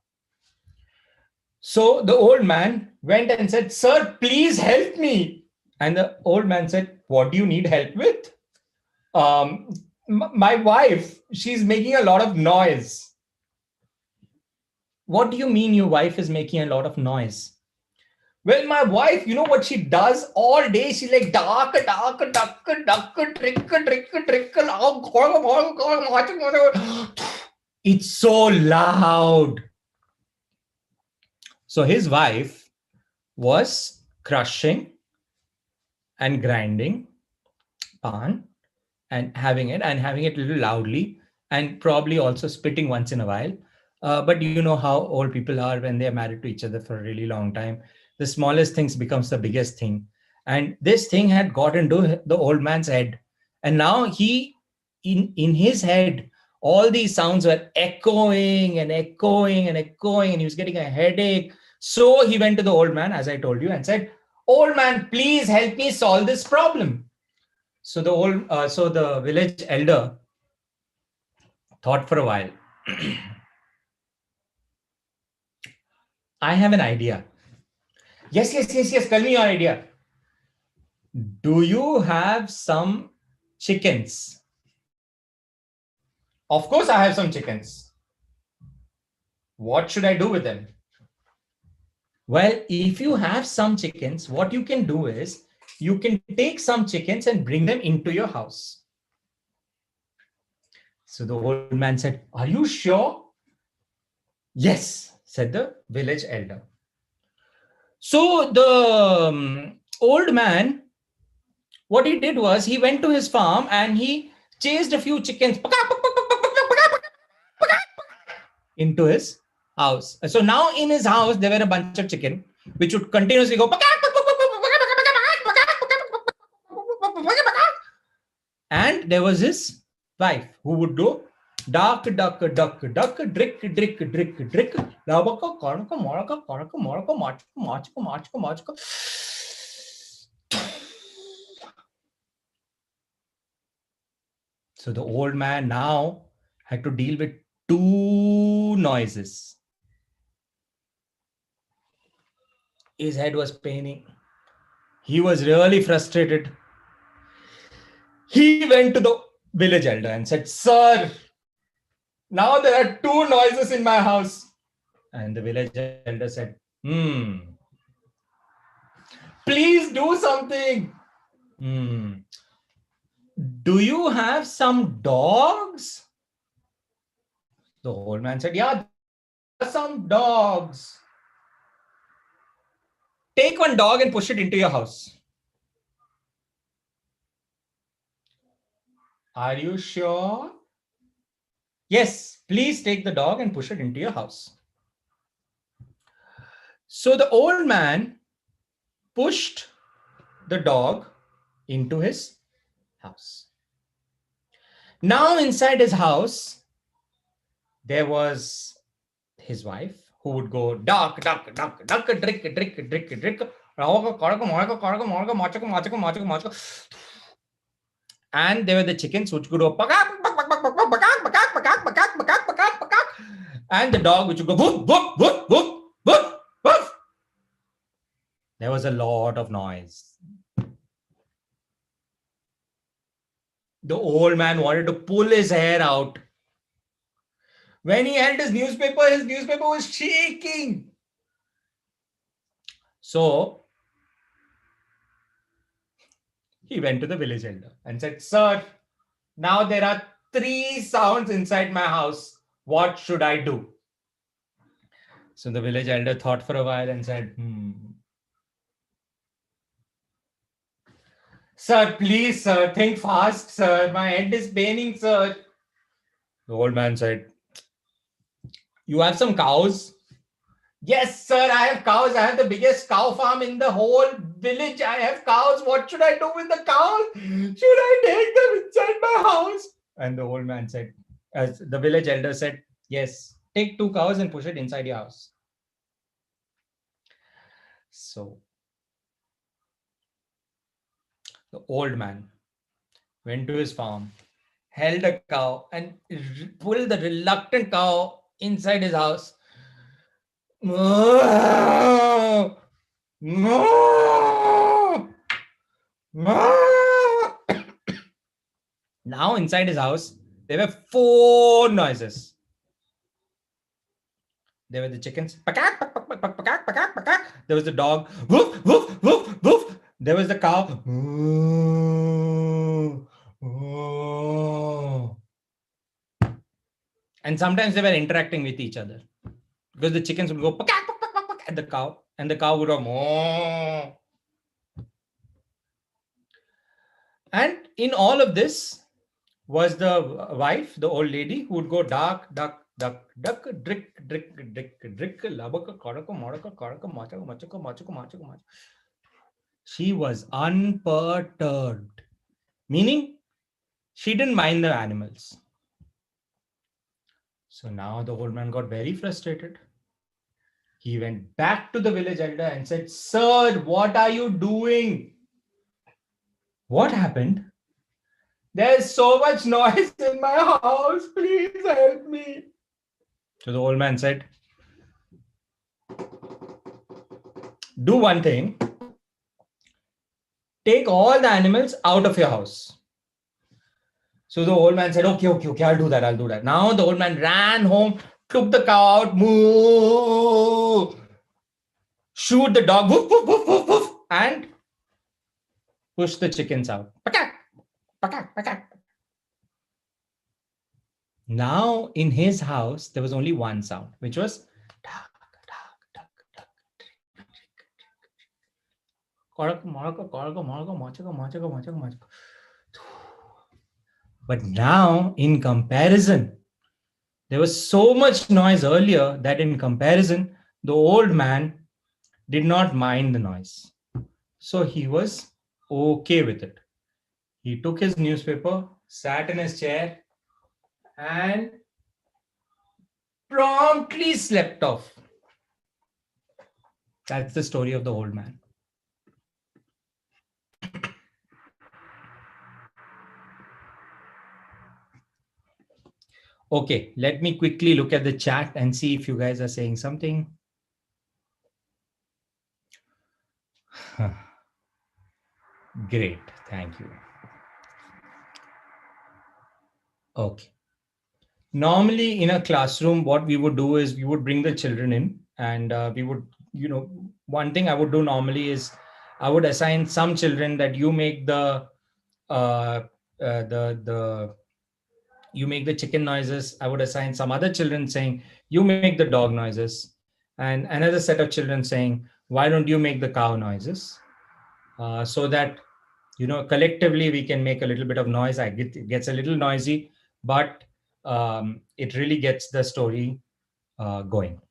So the old man went and said, "Sir, please help me." And the old man said, "What do you need help with?" My wife, she's making a lot of noise." "What do you mean your wife is making a lot of noise?" "Well, my wife, you know what she does all day? She's like, dark, dark, duck, duck, trickle, trickle, trickle. It's so loud. So his wife was crushing and grinding pan and having it a little loudly and probably also spitting once in a while. But you know how old people are when they're married to each other for a really long time. The smallest things becomes the biggest thing. And this thing had got into the old man's head. And now in his head, all these sounds were echoing and echoing and echoing, and he was getting a headache. So he went to the old man, as I told you, and said, "Old man, please help me solve this problem." So the village elder thought for a while. "I have an idea." Yes, yes, yes, yes. Tell me your idea." "Do you have some chickens?" "Of course, I have some chickens." "What should I do with them?" "Well, if you have some chickens, what you can do is you can take some chickens and bring them into your house." So the old man said, "Are you sure?" "Yes," said the village elder. So the old man, what he did was he went to his farm and he chased a few chickens into his house. So now in his house, there were a bunch of chicken, which would continuously go. And there was his wife who would go duck, duck, duck, duck, drick, drick, drick, drick. So the old man now had to deal with two noises. His head was paining. He was really frustrated. He went to the village elder and said, "Sir, now there are two noises in my house." And the village elder said, please do something. Do you have some dogs? The old man said, yeah, there are some dogs. Take one dog and push it into your house. Are you sure? Yes, please take the dog and push it into your house. So the old man pushed the dog into his house. Now inside his house, there was his wife who would go duck, duck, duck, duck, drick, drick, drick, drick. And there were the chickens which would go and the dog which would go whoop, whoop, whoop, whoop, whoop, whoop. There was a lot of noise. The old man wanted to pull his hair out. When he held his newspaper was shaking. So he went to the village elder and said, "Sir, now there are 3 sounds inside my house. What should I do?" So the village elder thought for a while and said, "Sir, please, sir, think fast, sir. My head is paining, sir." The old man said, "You have some cows?" "Yes, sir, I have cows. I have the biggest cow farm in the whole village. I have cows. What should I do with the cows? Should I take them inside my house?" And the old man said, as the village elder said, "Yes, take 2 cows and push it inside your house." So the old man went to his farm, held a cow, and pulled the reluctant cow inside his house. No! No! No! Now inside his house, there were 4 noises. There were the chickens. There was the dog. Woof, woof, woof, woof. There was the cow. And sometimes they were interacting with each other. Because the chickens would go at the cow, and the cow would go moo. And in all of this was the wife, the old lady, who would go duck, duck, duck, duck, drick, drick, drick, drick, labaka, koraka, moraka, koraka, machaka, machaka, machaka, machaka, machaka. She was unperturbed, meaning she didn't mind the animals. So now the old man got very frustrated. He went back to the village elder and said, "Sir, what are you doing?" "What happened?" "There's so much noise in my house. Please help me." So the old man said, "Do one thing. Take all the animals out of your house." So the old man said, okay, I'll do that. Now the old man ran home, took the cow out, moo, shoot the dog, woof, woof, woof, woof, woof, and push the chickens out. Now in his house, there was only one sound, which was but But now, in comparison, there was so much noise earlier that in comparison, the old man did not mind the noise. So he was okay with it. He took his newspaper, sat in his chair, and promptly slept off. That's the story of the old man. Okay, let me quickly look at the chat and see if you guys are saying something. Great, thank you. Okay. Normally, in a classroom, what we would do is we would bring the children in, and we would, one thing I would do normally is I would assign some children that you make the you make the chicken noises. I would assign some other children saying you make the dog noises, and another set of children saying why don't you make the cow noises, so that collectively we can make a little bit of noise. It gets a little noisy, but it really gets the story going.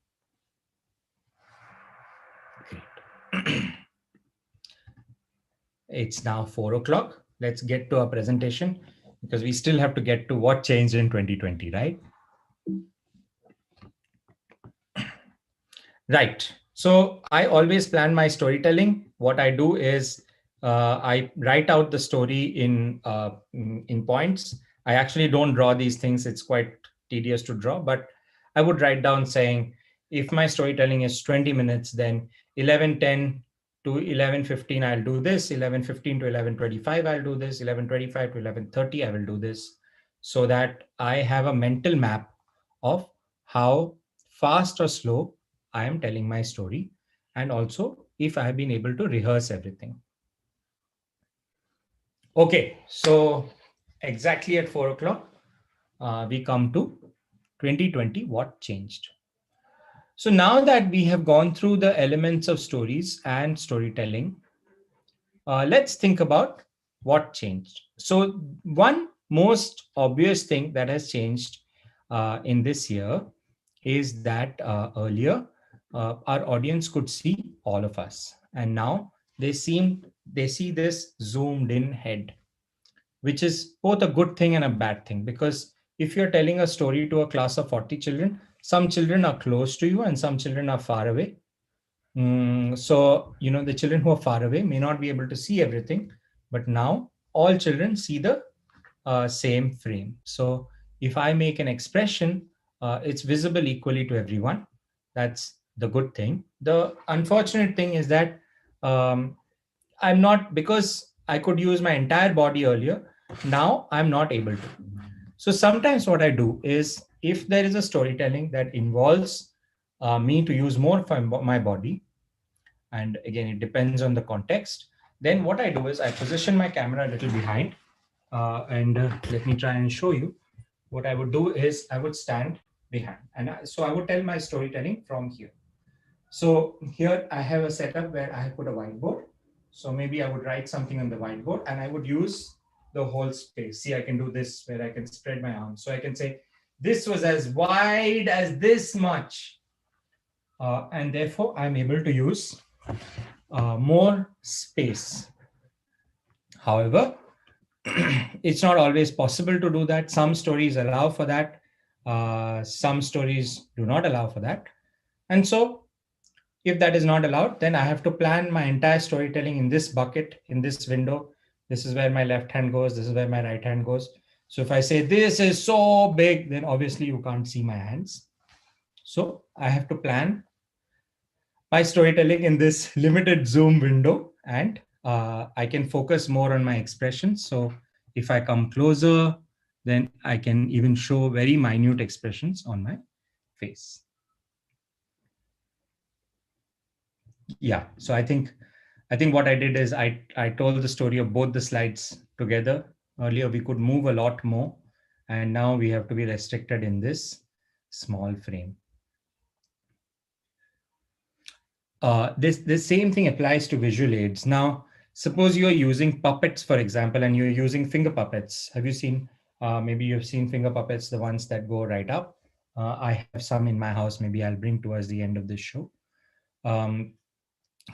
Great. It's now 4 o'clock. Let's get to our presentation because we still have to get to what changed in 2020, right? Right. So I always plan my storytelling. What I do is I write out the story in points. I actually don't draw these things. It's quite tedious to draw, but I would write down saying if my storytelling is 20 minutes, then 11:10 to 11:15 I'll do this. 11:15 to 11:25 I'll do this. 11:25 to 11:30 I will do this, so that I have a mental map of how fast or slow I am telling my story, and also if I have been able to rehearse everything. Okay, so exactly at 4 o'clock, we come to 2020, what changed. So now that we have gone through the elements of stories and storytelling, let's think about what changed. So one most obvious thing that has changed in this year is that earlier our audience could see all of us, and now they see this zoomed in head, which is both a good thing and a bad thing, because if you're telling a story to a class of 40 children, some children are close to you and some children are far away. So, the children who are far away may not be able to see everything, but now all children see the same frame. So if I make an expression, it's visible equally to everyone. That's the good thing. The unfortunate thing is that I'm not, because I could use my entire body earlier, now I'm not able to. So sometimes what I do is, if there is a storytelling that involves me to use more of my body, and again, it depends on the context, then what I do is I position my camera a little behind, and let me try and show you. What I would do is I would stand behind, and so I would tell my storytelling from here. So here I have a setup where I have put a whiteboard. So maybe I would write something on the whiteboard and I would use the whole space. See, I can do this where I can spread my arms. So I can say, this was as wide as this much. And therefore I'm able to use more space. However, it's not always possible to do that. Some stories allow for that. Some stories do not allow for that. And so if that is not allowed, then I have to plan my entire storytelling in this bucket, in this window. This is where my left hand goes. This is where my right hand goes. So if I say this is so big, then obviously you can't see my hands. So I have to plan my storytelling in this limited zoom window, and I can focus more on my expressions. So if I come closer, then I can even show very minute expressions on my face. Yeah, so I think what I did is I told the story of both the slides together. Earlier we could move a lot more, and now we have to be restricted in this small frame. This same thing applies to visual aids. Now, suppose you are using puppets, for example, and you're using finger puppets. Have you seen Maybe you've seen finger puppets, the ones that go right up. I have some in my house. Maybe I'll bring towards the end of this show. Um,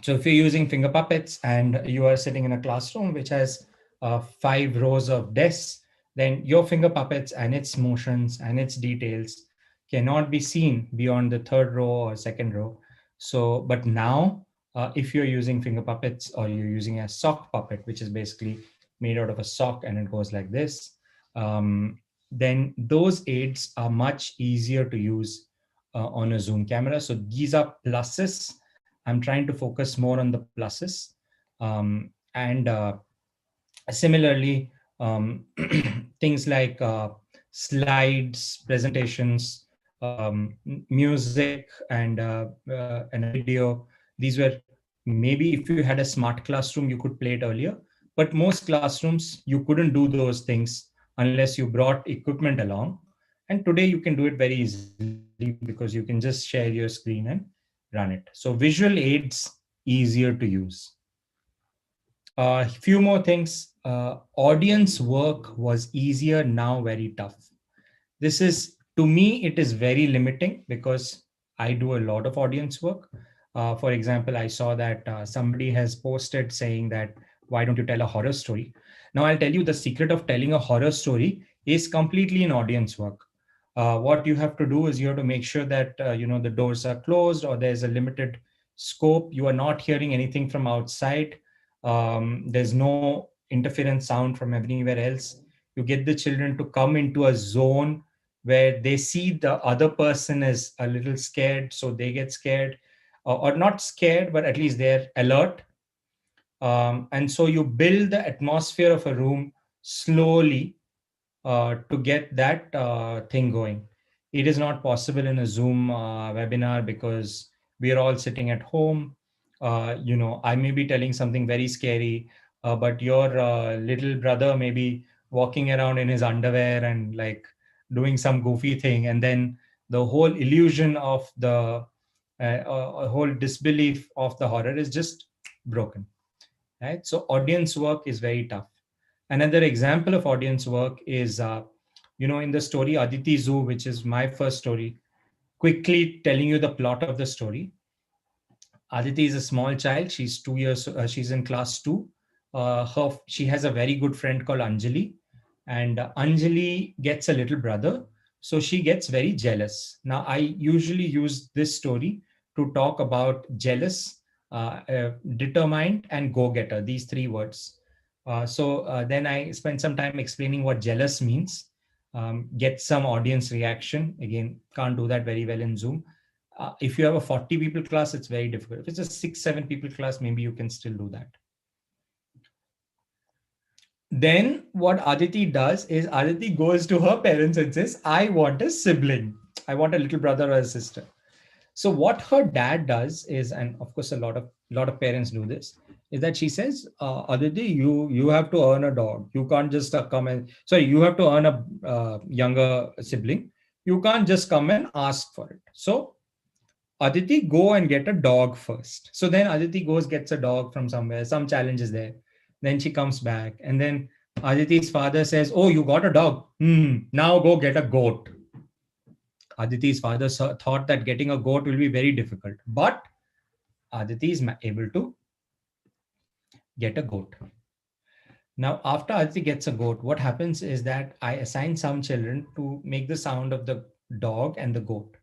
so if you're using finger puppets and you are sitting in a classroom which has 5 rows of desks, then your finger puppets and its motions and its details cannot be seen beyond the third row or second row. So, but now, if you're using finger puppets or you're using a sock puppet, which is basically made out of a sock and it goes like this, then those aids are much easier to use on a zoom camera. So these are pluses. I'm trying to focus more on the pluses. And Similarly, things like slides, presentations, music, and a video. These were, maybe if you had a smart classroom, you could play it earlier. But most classrooms, you couldn't do those things unless you brought equipment along. And today you can do it very easily because you can just share your screen and run it. So visual aids easier to use. Few more things. Audience work was easier, now very tough. This is, to me, it is very limiting because I do a lot of audience work. For example, I saw that somebody has posted saying that, why don't you tell a horror story? Now, I'll tell you, the secret of telling a horror story is completely in audience work. What you have to do is you have to make sure that the doors are closed or there's a limited scope. You are not hearing anything from outside. There's no interference sound from anywhere else. You get the children to come into a zone where they see the other person is a little scared, so they get scared, or not scared, but at least they're alert. And so you build the atmosphere of a room slowly to get that thing going. It is not possible in a Zoom webinar because we are all sitting at home. I may be telling something very scary, but your little brother may be walking around in his underwear and like doing some goofy thing, and then the whole illusion of the whole disbelief of the horror is just broken, right? So audience work is very tough. Another example of audience work is, in the story Aditi Zoo, which is my first story, quickly telling you the plot of the story. Aditi is a small child. She's 2 years. She's in class two. She has a very good friend called Anjali, and Anjali gets a little brother, so she gets very jealous. Now, I usually use this story to talk about jealous, determined, and go-getter. These three words. So then I spend some time explaining what jealous means. Get some audience reaction. Again, can't do that very well in Zoom. If you have a 40 people class, it's very difficult. If it's a 6 7 people class, maybe you can still do that. Then what Aditi does is Aditi goes to her parents and says, I want a sibling. I want a little brother or a sister. So what her dad does is, and of course a lot of parents do this, is that she says, Aditi, you have to earn a dog. You can't just come and, sorry, you have to earn a younger sibling. You can't just come and ask for it. So Aditi, go and get a dog first. So then Aditi goes, gets a dog from somewhere, some challenge is there. Then she comes back. And then Aditi's father says, oh, you got a dog. Now go get a goat. Aditi's father thought that getting a goat will be very difficult. But Aditi is able to get a goat. Now, after Aditi gets a goat, what happens is that I assign some children to make the sound of the dog and the goat.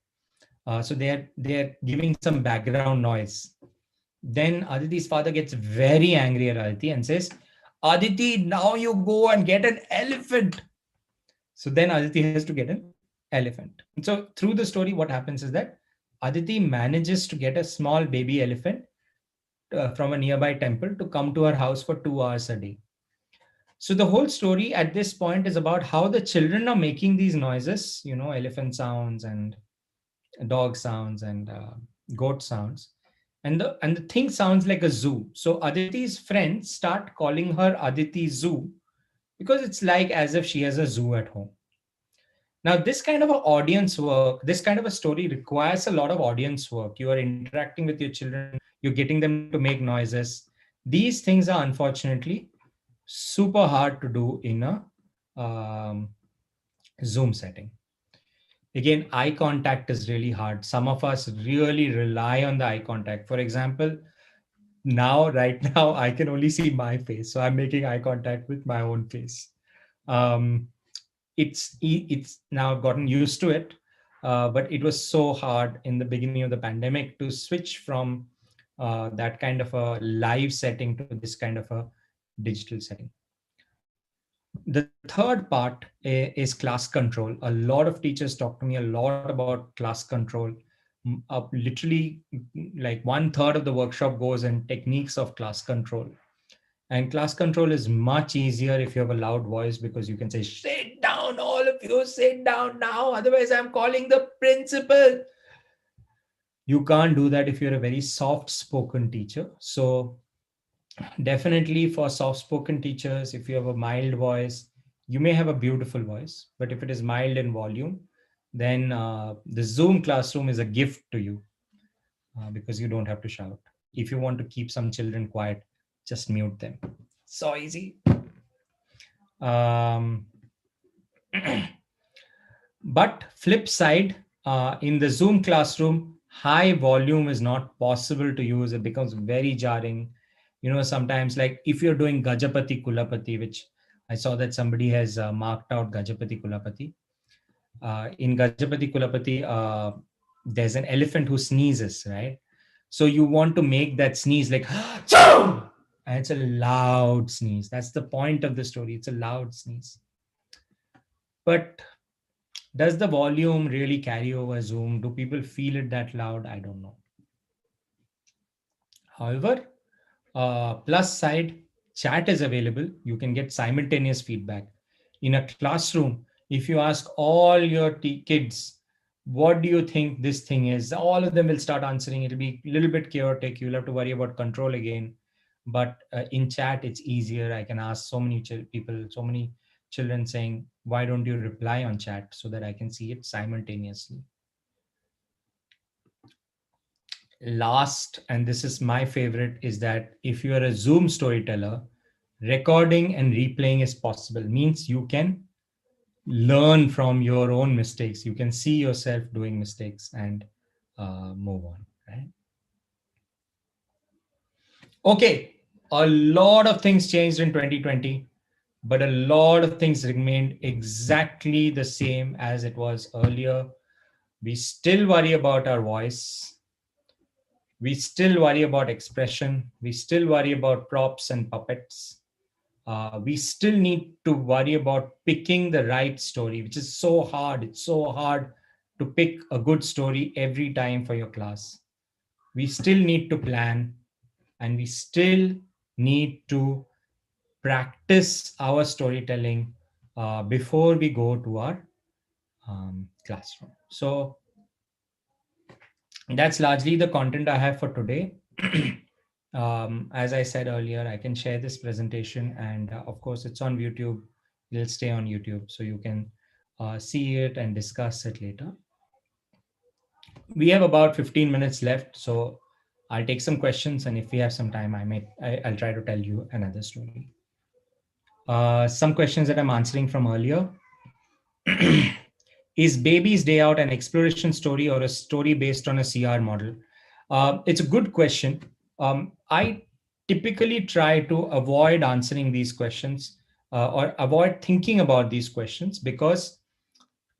So they're giving some background noise. Then Aditi's father gets very angry at Aditi and says, Aditi, now you go and get an elephant. So then Aditi has to get an elephant. And so through the story, what happens is that Aditi manages to get a small baby elephant from a nearby temple to come to her house for 2 hours a day. So the whole story at this point is about how the children are making these noises, elephant sounds and dog sounds and goat sounds, and the thing sounds like a zoo. So Aditi's friends start calling her Aditi Zoo because it's like as if she has a zoo at home. Now, this kind of a audience work, this kind of a story requires a lot of audience work. You are interacting with your children, you're getting them to make noises. These things are unfortunately super hard to do in a Zoom setting. Again, eye contact is really hard. Some of us really rely on the eye contact. For example, now, right now, I can only see my face. So I'm making eye contact with my own face. Um, it's now gotten used to it, but it was so hard in the beginning of the pandemic to switch from that kind of a live setting to this kind of a digital setting. The third part is class control. A lot of teachers talk to me a lot about class control. Literally, like one third of the workshop goes in techniques of class control. And class control is much easier if you have a loud voice, because you can say, sit down, all of you, sit down now. Otherwise, I'm calling the principal. You can't do that if you're a very soft spoken teacher. So, definitely for soft spoken teachers, if you have a mild voice, you may have a beautiful voice, but if it is mild in volume, then the Zoom classroom is a gift to you, because you don't have to shout. If you want to keep some children quiet, just mute them. So easy. Um, but flip side, in the Zoom classroom, high volume is not possible to use. It becomes very jarring. Sometimes, like if you're doing Gajapati Kulapati, which I saw that somebody has marked out Gajapati Kulapati. In Gajapati Kulapati, there's an elephant who sneezes, right? So you want to make that sneeze like, and it's a loud sneeze. That's the point of the story. It's a loud sneeze. But does the volume really carry over Zoom? Do people feel it that loud? I don't know. However, plus side, chat is available. You can get simultaneous feedback. In a classroom, if you ask all your kids, what do you think this thing is? All of them will start answering. It'll be a little bit chaotic. You'll have to worry about control again. But in chat, it's easier. I can ask so many people, so many children saying, why don't you reply on chat so that I can see it simultaneously? Last, and this is my favorite, is that if you are a Zoom storyteller, recording and replaying is possible. Means you can learn from your own mistakes. You can see yourself doing mistakes and move on, right? Okay, a lot of things changed in 2020, but a lot of things remained exactly the same as it was earlier. We still worry about our voice. We still worry about expression. We still worry about props and puppets. We still need to worry about picking the right story, which is so hard. It's so hard to pick a good story every time for your class. We still need to plan, and we still need to practice our storytelling before we go to our classroom. So that's largely the content I have for today. As I said earlier, I can share this presentation, and of course, it's on YouTube. It'll stay on YouTube, so you can see it and discuss it later. We have about 15 minutes left, so I'll take some questions, and if we have some time, I'll try to tell you another story. Some questions that I'm answering from earlier. Is Baby's Day Out an exploration story or a story based on a CR model? It's a good question. I typically try to avoid answering these questions, or avoid thinking about these questions, because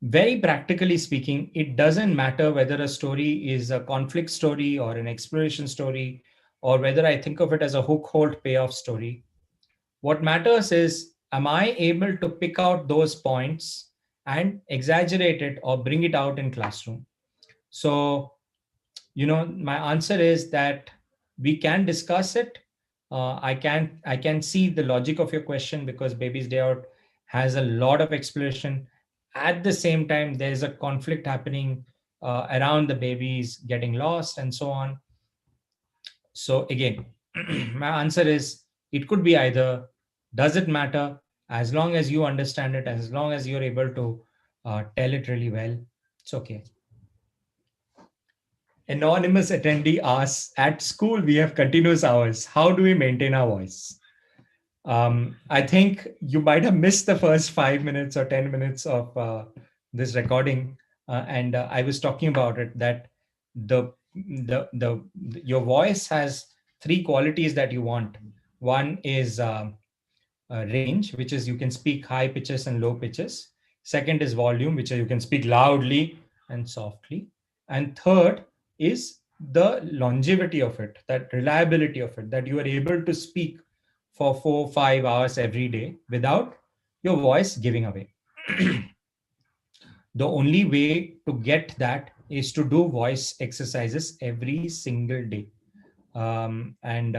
very practically speaking, it doesn't matter whether a story is a conflict story or an exploration story, or whether I think of it as a hook, hold, payoff story. What matters is, am I able to pick out those points and exaggerate it or bring it out in classroom? So, my answer is that we can discuss it. I can see the logic of your question, because Baby's Day Out has a lot of exploration. At the same time, there's a conflict happening around the babies getting lost and so on. So again, my answer is, it could be either. Does it matter? As long as you understand it, as long as you're able to tell it really well, it's okay. Anonymous attendee asks, at school we have continuous hours. How do we maintain our voice? I think you might have missed the first 5 minutes or 10 minutes of this recording, and I was talking about it that the your voice has three qualities that you want. One is range, which is you can speak high pitches and low pitches. Second is volume, which is you can speak loudly and softly. And third is the longevity of it, that reliability of it, that you are able to speak for 4 5 hours every day without your voice giving away. The only way to get that is to do voice exercises every single day. And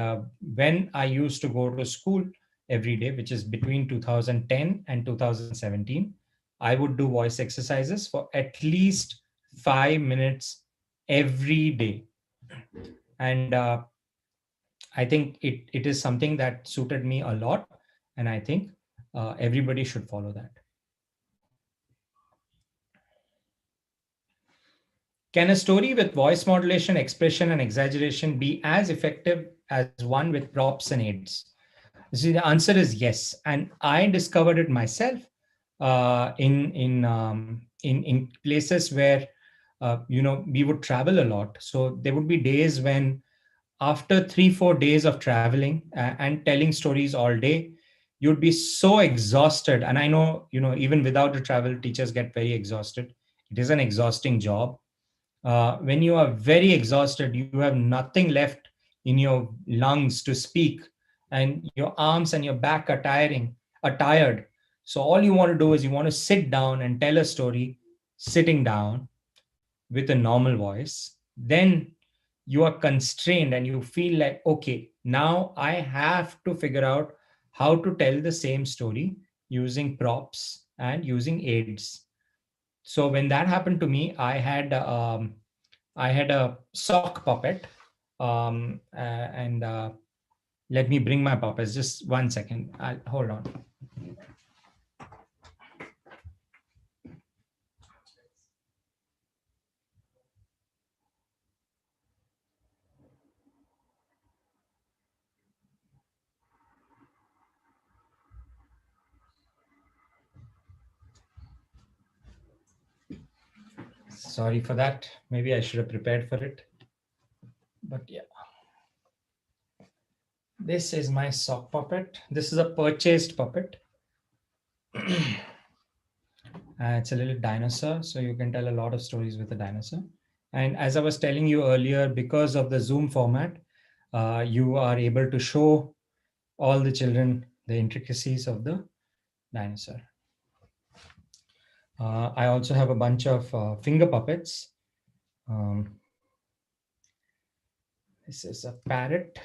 when I used to go to school every day, which is between 2010 and 2017, I would do voice exercises for at least 5 minutes every day. And I think it is something that suited me a lot. And I think everybody should follow that. Can a story with voice modulation, expression, and exaggeration be as effective as one with props and aids? See, the answer is yes, and I discovered it myself in places where we would travel a lot. So there would be days when, after 3 4 days of traveling and telling stories all day, you'd be so exhausted. And I know, even without the travel, teachers get very exhausted. It is an exhausting job. When you are very exhausted, you have nothing left in your lungs to speak, and your arms and your back are tired. So all you want to do is you want to sit down and tell a story sitting down with a normal voice. Then you are constrained and you feel like, okay, now I have to figure out how to tell the same story using props and using aids. So when that happened to me, I had a sock puppet. And Let me bring my puppets. Just 1 second. Hold on. Sorry for that. Maybe I should have prepared for it. But yeah. This is my sock puppet. This is a purchased puppet. It's a little dinosaur, so you can tell a lot of stories with a dinosaur. And as I was telling you earlier, because of the Zoom format, you are able to show all the children the intricacies of the dinosaur. I also have a bunch of finger puppets. Um, this is a parrot.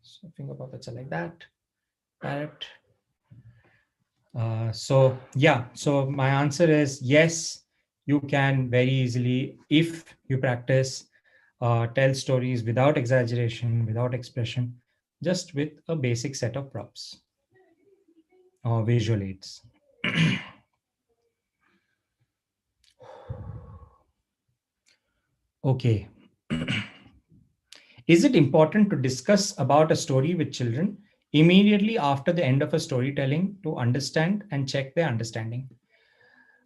So finger puppets are like that. Parrot. So my answer is yes, you can very easily, if you practice, tell stories without exaggeration, without expression, just with a basic set of props or visual aids. Okay. Is it important to discuss about a story with children immediately after the end of a storytelling to understand and check their understanding?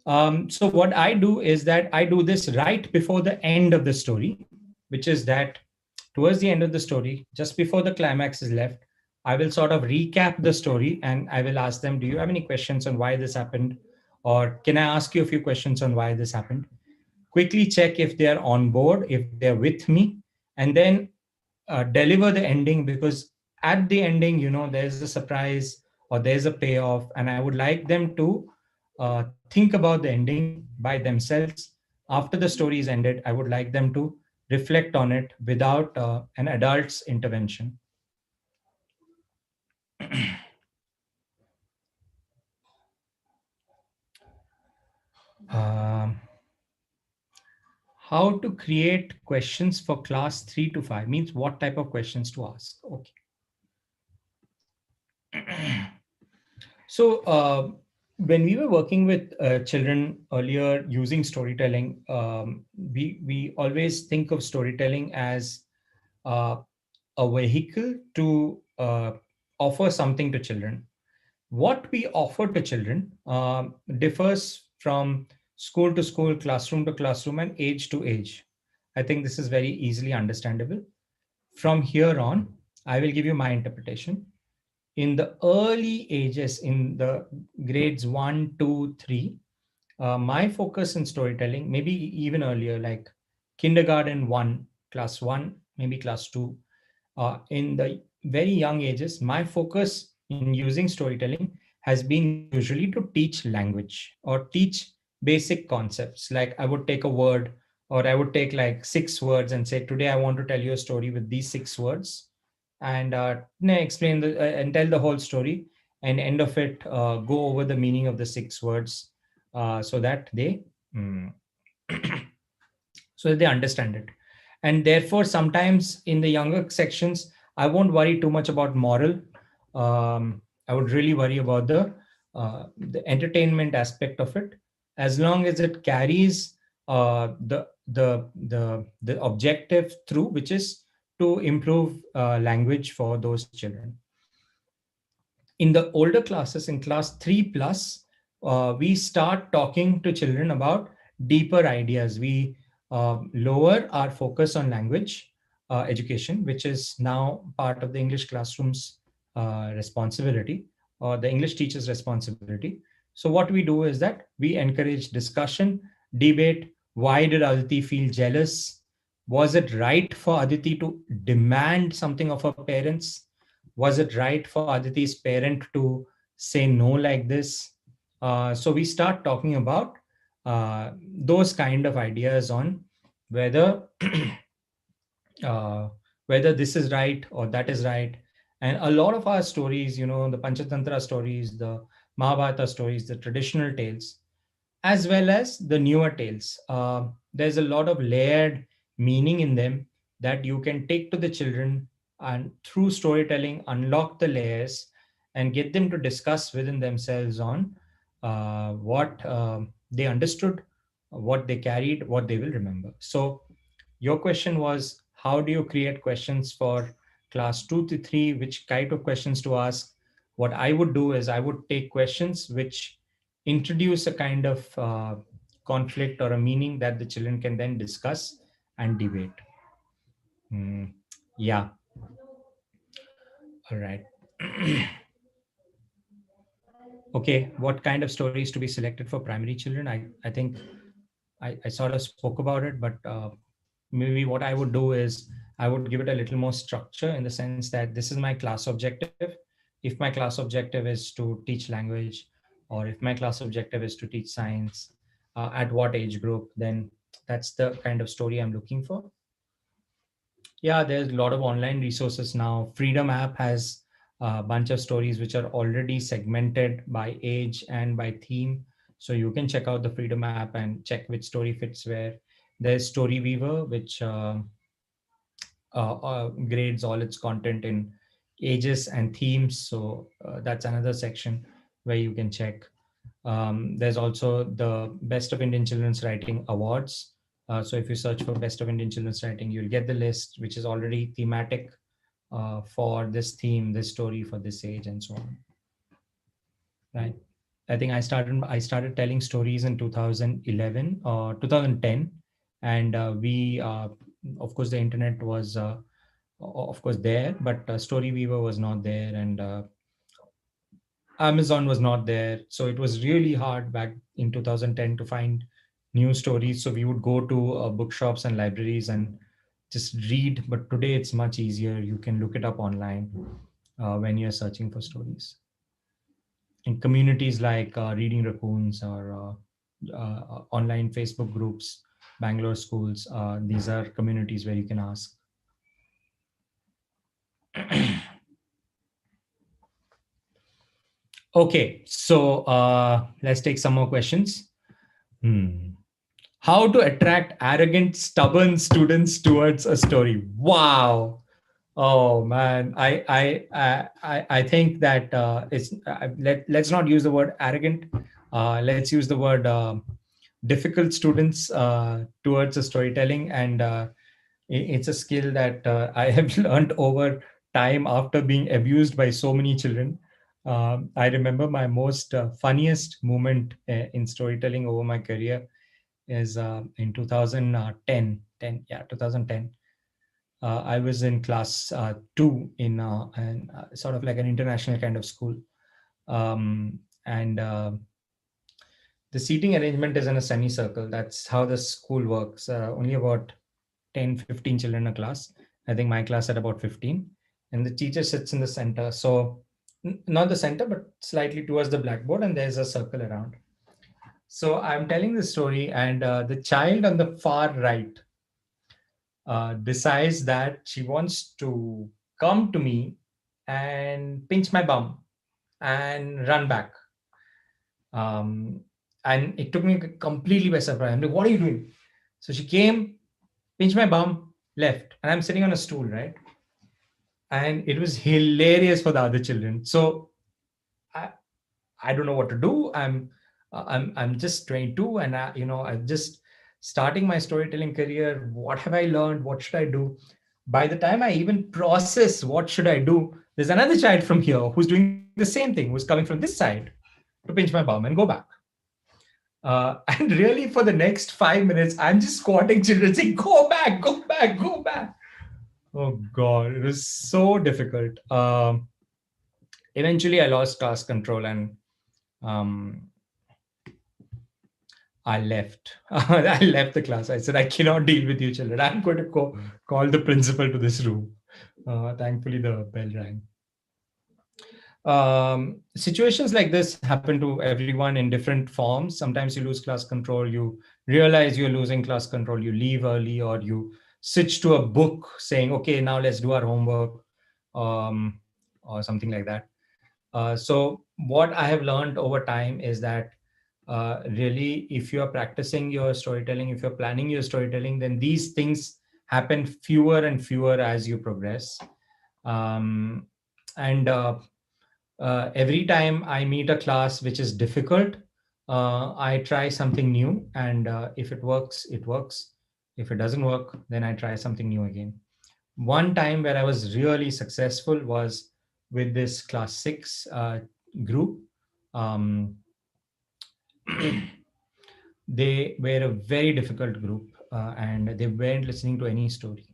So what I do is that I do this right before the end of the story, which is that towards the end of the story, just before the climax is left, I will sort of recap the story and I will ask them, do you have any questions on why this happened? Or can I ask you a few questions on why this happened? Quickly check if they are on board, if they're with me, and then deliver the ending, because at the ending, there's a surprise or there's a payoff, and I would like them to think about the ending by themselves. After the story is ended, I would like them to reflect on it without an adult's intervention. um, how to create questions for class 3 to 5 means what type of questions to ask. Okay. So, when we were working with children earlier using storytelling, we always think of storytelling as uh, a vehicle to uh, offer something to children. What we offer to children differs from school to school, classroom to classroom, and age to age. I think this is very easily understandable. From here on, I will give you my interpretation. In the early ages, in the grades 1, 2, 3, my focus in storytelling, maybe even earlier, like kindergarten 1, class 1, maybe class 2, in the very young ages, my focus in using storytelling has been usually to teach language or teach basic concepts. Like I would take a word, or I would take like 6 words and say, today I want to tell you a story with these 6 words, and explain and tell the whole story, and end of it, go over the meaning of the 6 words, so that they mm, so that they understand it. And therefore, sometimes in the younger sections, I won't worry too much about moral. I would really worry about the entertainment aspect of it, as long as it carries the objective through, which is to improve language for those children. In the older classes, in class 3 plus, we start talking to children about deeper ideas. We lower our focus on language education, which is now part of the English classroom's responsibility, or the English teacher's responsibility. So what we do is that we encourage discussion, debate. Why did Aditi feel jealous? Was it right for Aditi to demand something of her parents? Was it right for Aditi's parent to say no like this? So we start talking about those kind of ideas on whether uh, whether this is right or that is right. And a lot of our stories, the Panchatantra stories, the Mahabharata stories, the traditional tales, as well as the newer tales. There's a lot of layered meaning in them that you can take to the children, and through storytelling, unlock the layers and get them to discuss within themselves on what they understood, what they carried, what they will remember. So, your question was, how do you create questions for class 2 to 3? Which kind of questions to ask? What I would do is I would take questions which introduce a kind of conflict or a meaning that the children can then discuss and debate. Mm, yeah, all right. Okay, what kind of stories to be selected for primary children? I think I sort of spoke about it, but maybe what I would do is I would give it a little more structure, in the sense that this is my class objective. If my class objective is to teach language, or if my class objective is to teach science, at what age group, then that's the kind of story I'm looking for. Yeah, there's a lot of online resources now. Freedom app has a bunch of stories which are already segmented by age and by theme. So you can check out the Freedom app and check which story fits where. There's Story Weaver, which grades all its content in ages and themes. So that's another section where you can check. There's also the Best of Indian Children's Writing Awards. So if you search for Best of Indian Children's Writing, you'll get the list, which is already thematic for this theme, this story for this age, and so on. Right. I think I started telling stories in 2011 or 2010, and we of course the internet was of course there, but Story Weaver was not there, and Amazon was not there. So it was really hard back in 2010 to find new stories. So we would go to bookshops and libraries and just read. But today it's much easier. You can look it up online when you're searching for stories. In communities like Reading Raccoons, or online Facebook groups, Bangalore schools, these are communities where you can ask. Okay, so let's take some more questions. Hmm. How to attract arrogant, stubborn students towards a story? Wow. Oh man, I think that it's let's not use the word arrogant. Let's use the word difficult students towards a storytelling, and it's a skill that I have learned over time after being abused by so many children. I remember my most funniest moment in storytelling over my career is in 2010. 2010. I was in class two in sort of like an international kind of school. And The seating arrangement is in a semicircle. That's how the school works. Only about 10, 15 children a class. I think my class had about 15. And the teacher sits in the center. So, not the center, but slightly towards the blackboard, and there's a circle around. So, I'm telling the story, and the child on the far right decides that she wants to come to me and pinch my bum and run back. Um, and it took me completely by surprise. I'm like, what are you doing? So she came, pinched my bum, left, and I'm sitting on a stool, right? And it was hilarious for the other children. So I, I don't know what to do. I'm just 22, and I'm just starting my storytelling career. What have I learned? What should I do? By the time I even process what should I do, there's another child from here who's doing the same thing, who's coming from this side to pinch my bum and go back. And really, for the next 5 minutes, I'm just squatting children saying, "Go back, go back, go back." Oh God, it was so difficult. Eventually, I lost class control and um, I left. I left the class. I said, "I cannot deal with you, children. I'm going to call the principal to this room." Thankfully, the bell rang. Situations like this happen to everyone in different forms. Sometimes you lose class control, you realize you're losing class control, you leave early, or you switch to a book saying, okay, now let's do our homework, um, or something like that. So what I have learned over time is that really, if you're practicing your storytelling, if you're planning your storytelling, then these things happen fewer and fewer as you progress. um, and every time I meet a class which is difficult, I try something new. And if it works, it works. If it doesn't work, then I try something new again. One time where I was really successful was with this class six group. Um, they were a very difficult group, and they weren't listening to any story.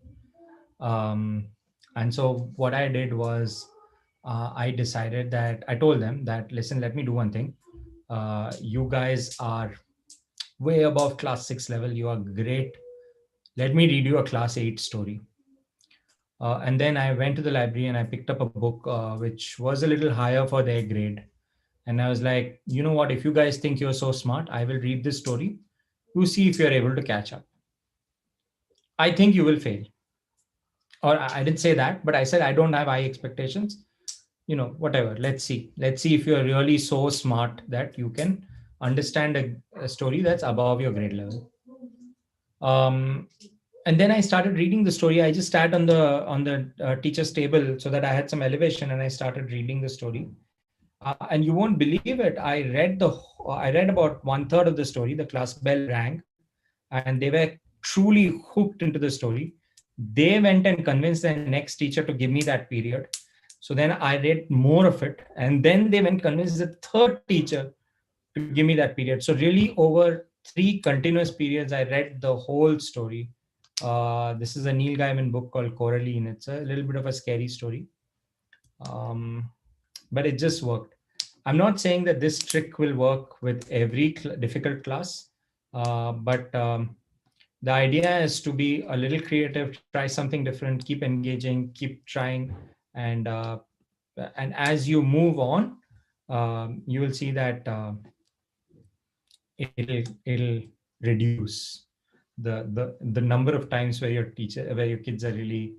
Um, and so what I did was, I decided that I told them that, listen, let me do one thing. You guys are way above class six level. You are great. Let me read you a class eight story. And then I went to the library and I picked up a book which was a little higher for their grade. And I was like, you know what? If you guys think you're so smart, I will read this story. You see if you're able to catch up. I think you will fail. Or I didn't say that, but I said I don't have high expectations. Whatever. Let's see if you're really so smart that you can understand a story that's above your grade level. um, and then I started reading the story. I just sat on the teacher's table so that I had some elevation, and I started reading the story. And you won't believe it, I read about one third of the story. The class bell rang, and they were truly hooked into the story. They went and convinced their next teacher to give me that period. So then I read more of it, and then they went convinced the third teacher to give me that period. So really, over 3 continuous periods, I read the whole story. This is a Neil Gaiman book called Coraline. It's a little bit of a scary story, um, but it just worked. I'm not saying that this trick will work with every difficult class, but the idea is to be a little creative, try something different, keep engaging, keep trying, and as you move on, you will see that it'll reduce the number of times where your kids are really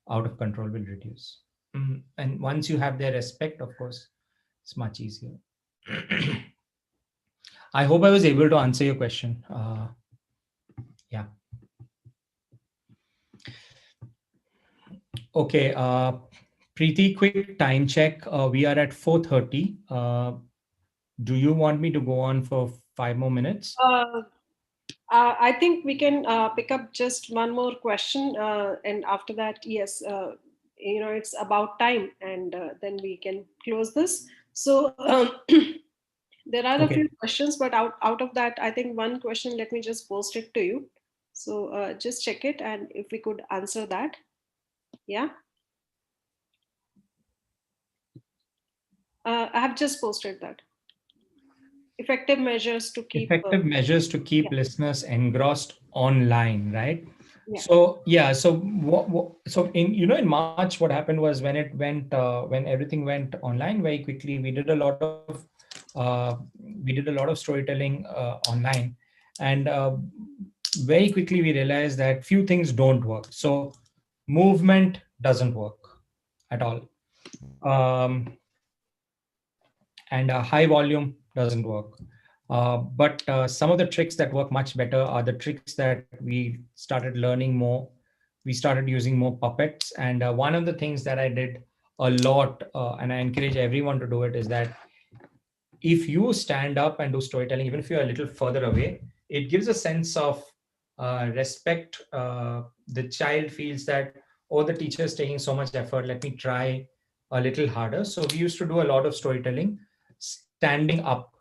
out of control will reduce. And once you have their respect, of course, it's much easier. I hope I was able to answer your question. Yeah. Okay. Preeti, quick time check. We are at 4:30. Do you want me to go on for 5 more minutes? I think we can pick up just one more question, and after that, yes, it's about time, and then we can close this. So there are a few Okay. questions, but out of that, I think one question, let me just post it to you. So just check it, and if we could answer that. Yeah. I have just posted that. Effective measures to keep. Effective measures to keep Yeah. listeners engrossed online, right? Yeah. So yeah, so so in March, what happened was when it went when everything went online very quickly, uh, we did a lot of storytelling online, and very quickly we realized that few things don't work. So movement doesn't work at all, and high volume doesn't work. But some of the tricks that work much better are the tricks that we started learning more. We started using more puppets, and one of the things that I did a lot, and I encourage everyone to do it, is that if you stand up and do storytelling, even if you're a little further away, it gives a sense of respect. The child feels that, oh, the teacher is taking so much effort, let me try a little harder. So we used to do a lot of storytelling standing up,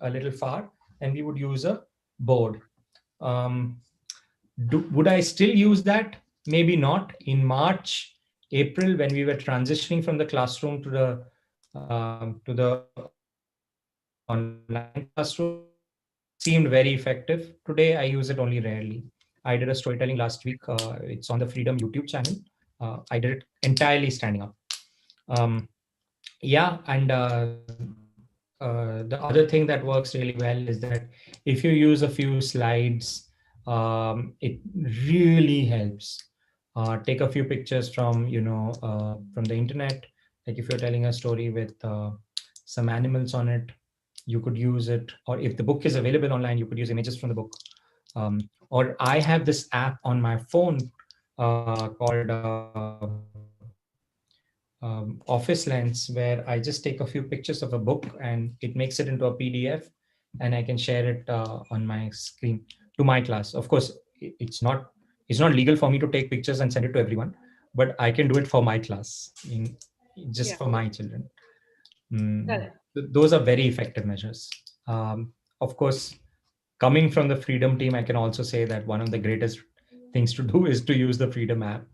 a little far, and we would use a board. um, would I still use that? Maybe not. In March, April, when we were transitioning from the classroom to the online classroom, it seemed very effective. Today, I use it only rarely. I did a storytelling last week. It's on the Freedom YouTube channel. I did it entirely standing up. Um, yeah, and the other thing that works really well is that if you use a few slides, it really helps. Take a few pictures from the internet. Like if you're telling a story with some animals on it, you could use it. Or if the book is available online, you could use images from the book. Or I have this app on my phone called Office Lens, where I just take a few pictures of a book and it makes it into a PDF, and I can share it on my screen to my class. Of course, it's not legal for me to take pictures and send it to everyone, but I can do it for my class, just Yeah. for my children. Mm, Correct. those are very effective measures. Of course, coming from the Freedom team, I can also say that one of the greatest things to do is to use the Freedom app.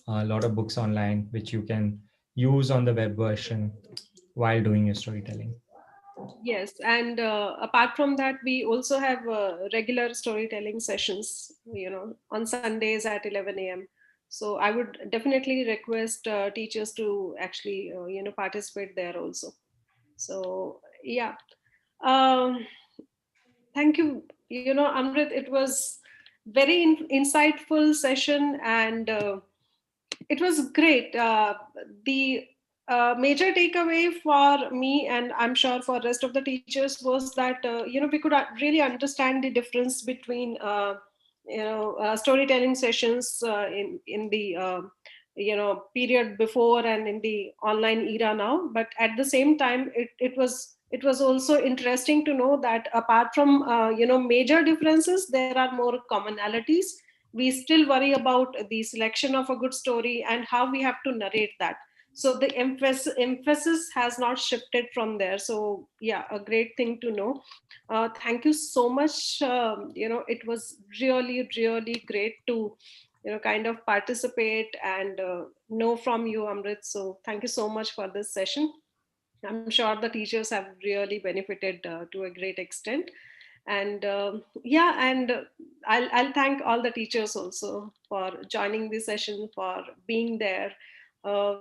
A lot of books online which you can use on the web version while doing your storytelling. Yes, and apart from that, we also have regular storytelling sessions, on Sundays at 11 a.m. So I would definitely request teachers to actually, participate there also. So yeah, um, thank you. Amrit, it was very insightful session, and it was great. The major takeaway for me, and I'm sure for rest of the teachers, was that we could really understand the difference between storytelling sessions in the period before and in the online era now. But at the same time, it was also interesting to know that apart from major differences, there are more commonalities. We still worry about the selection of a good story and how we have to narrate that. So the emphasis has not shifted from there. So yeah, a great thing to know. Thank you so much. It was really great to kind of participate and know from you, Amrit. So thank you so much for this session. I'm sure the teachers have really benefited to a great extent. And yeah, and I'll thank all the teachers also for joining this session, for being there.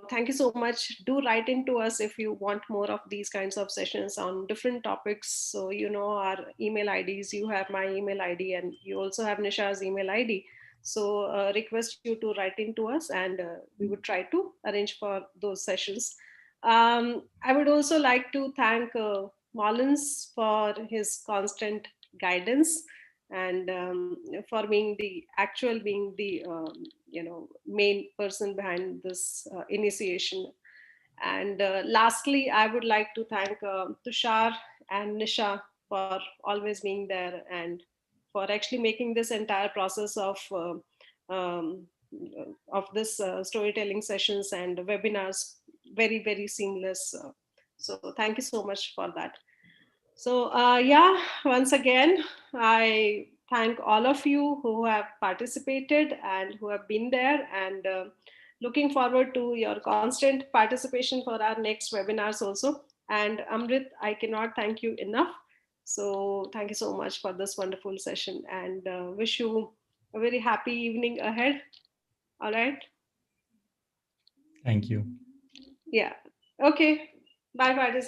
Thank you so much. Do write into us if you want more of these kinds of sessions on different topics. So you know our email IDs. You have my email ID, and you also have Nisha's email ID. So request you to write into us, and we would try to arrange for those sessions. I would also like to thank Mullins for his constant guidance, and for being the main person behind this initiation. And lastly, I would like to thank Tushar and Nisha for always being there, and for actually making this entire process of of this storytelling sessions and webinars very, very seamless. So thank you so much for that. So, yeah, once again, I thank all of you who have participated and who have been there, and looking forward to your constant participation for our next webinars also. And Amrit, I cannot thank you enough. So, thank you so much for this wonderful session, and wish you a very happy evening ahead. All right. Thank you. Yeah. Okay. Bye, participants.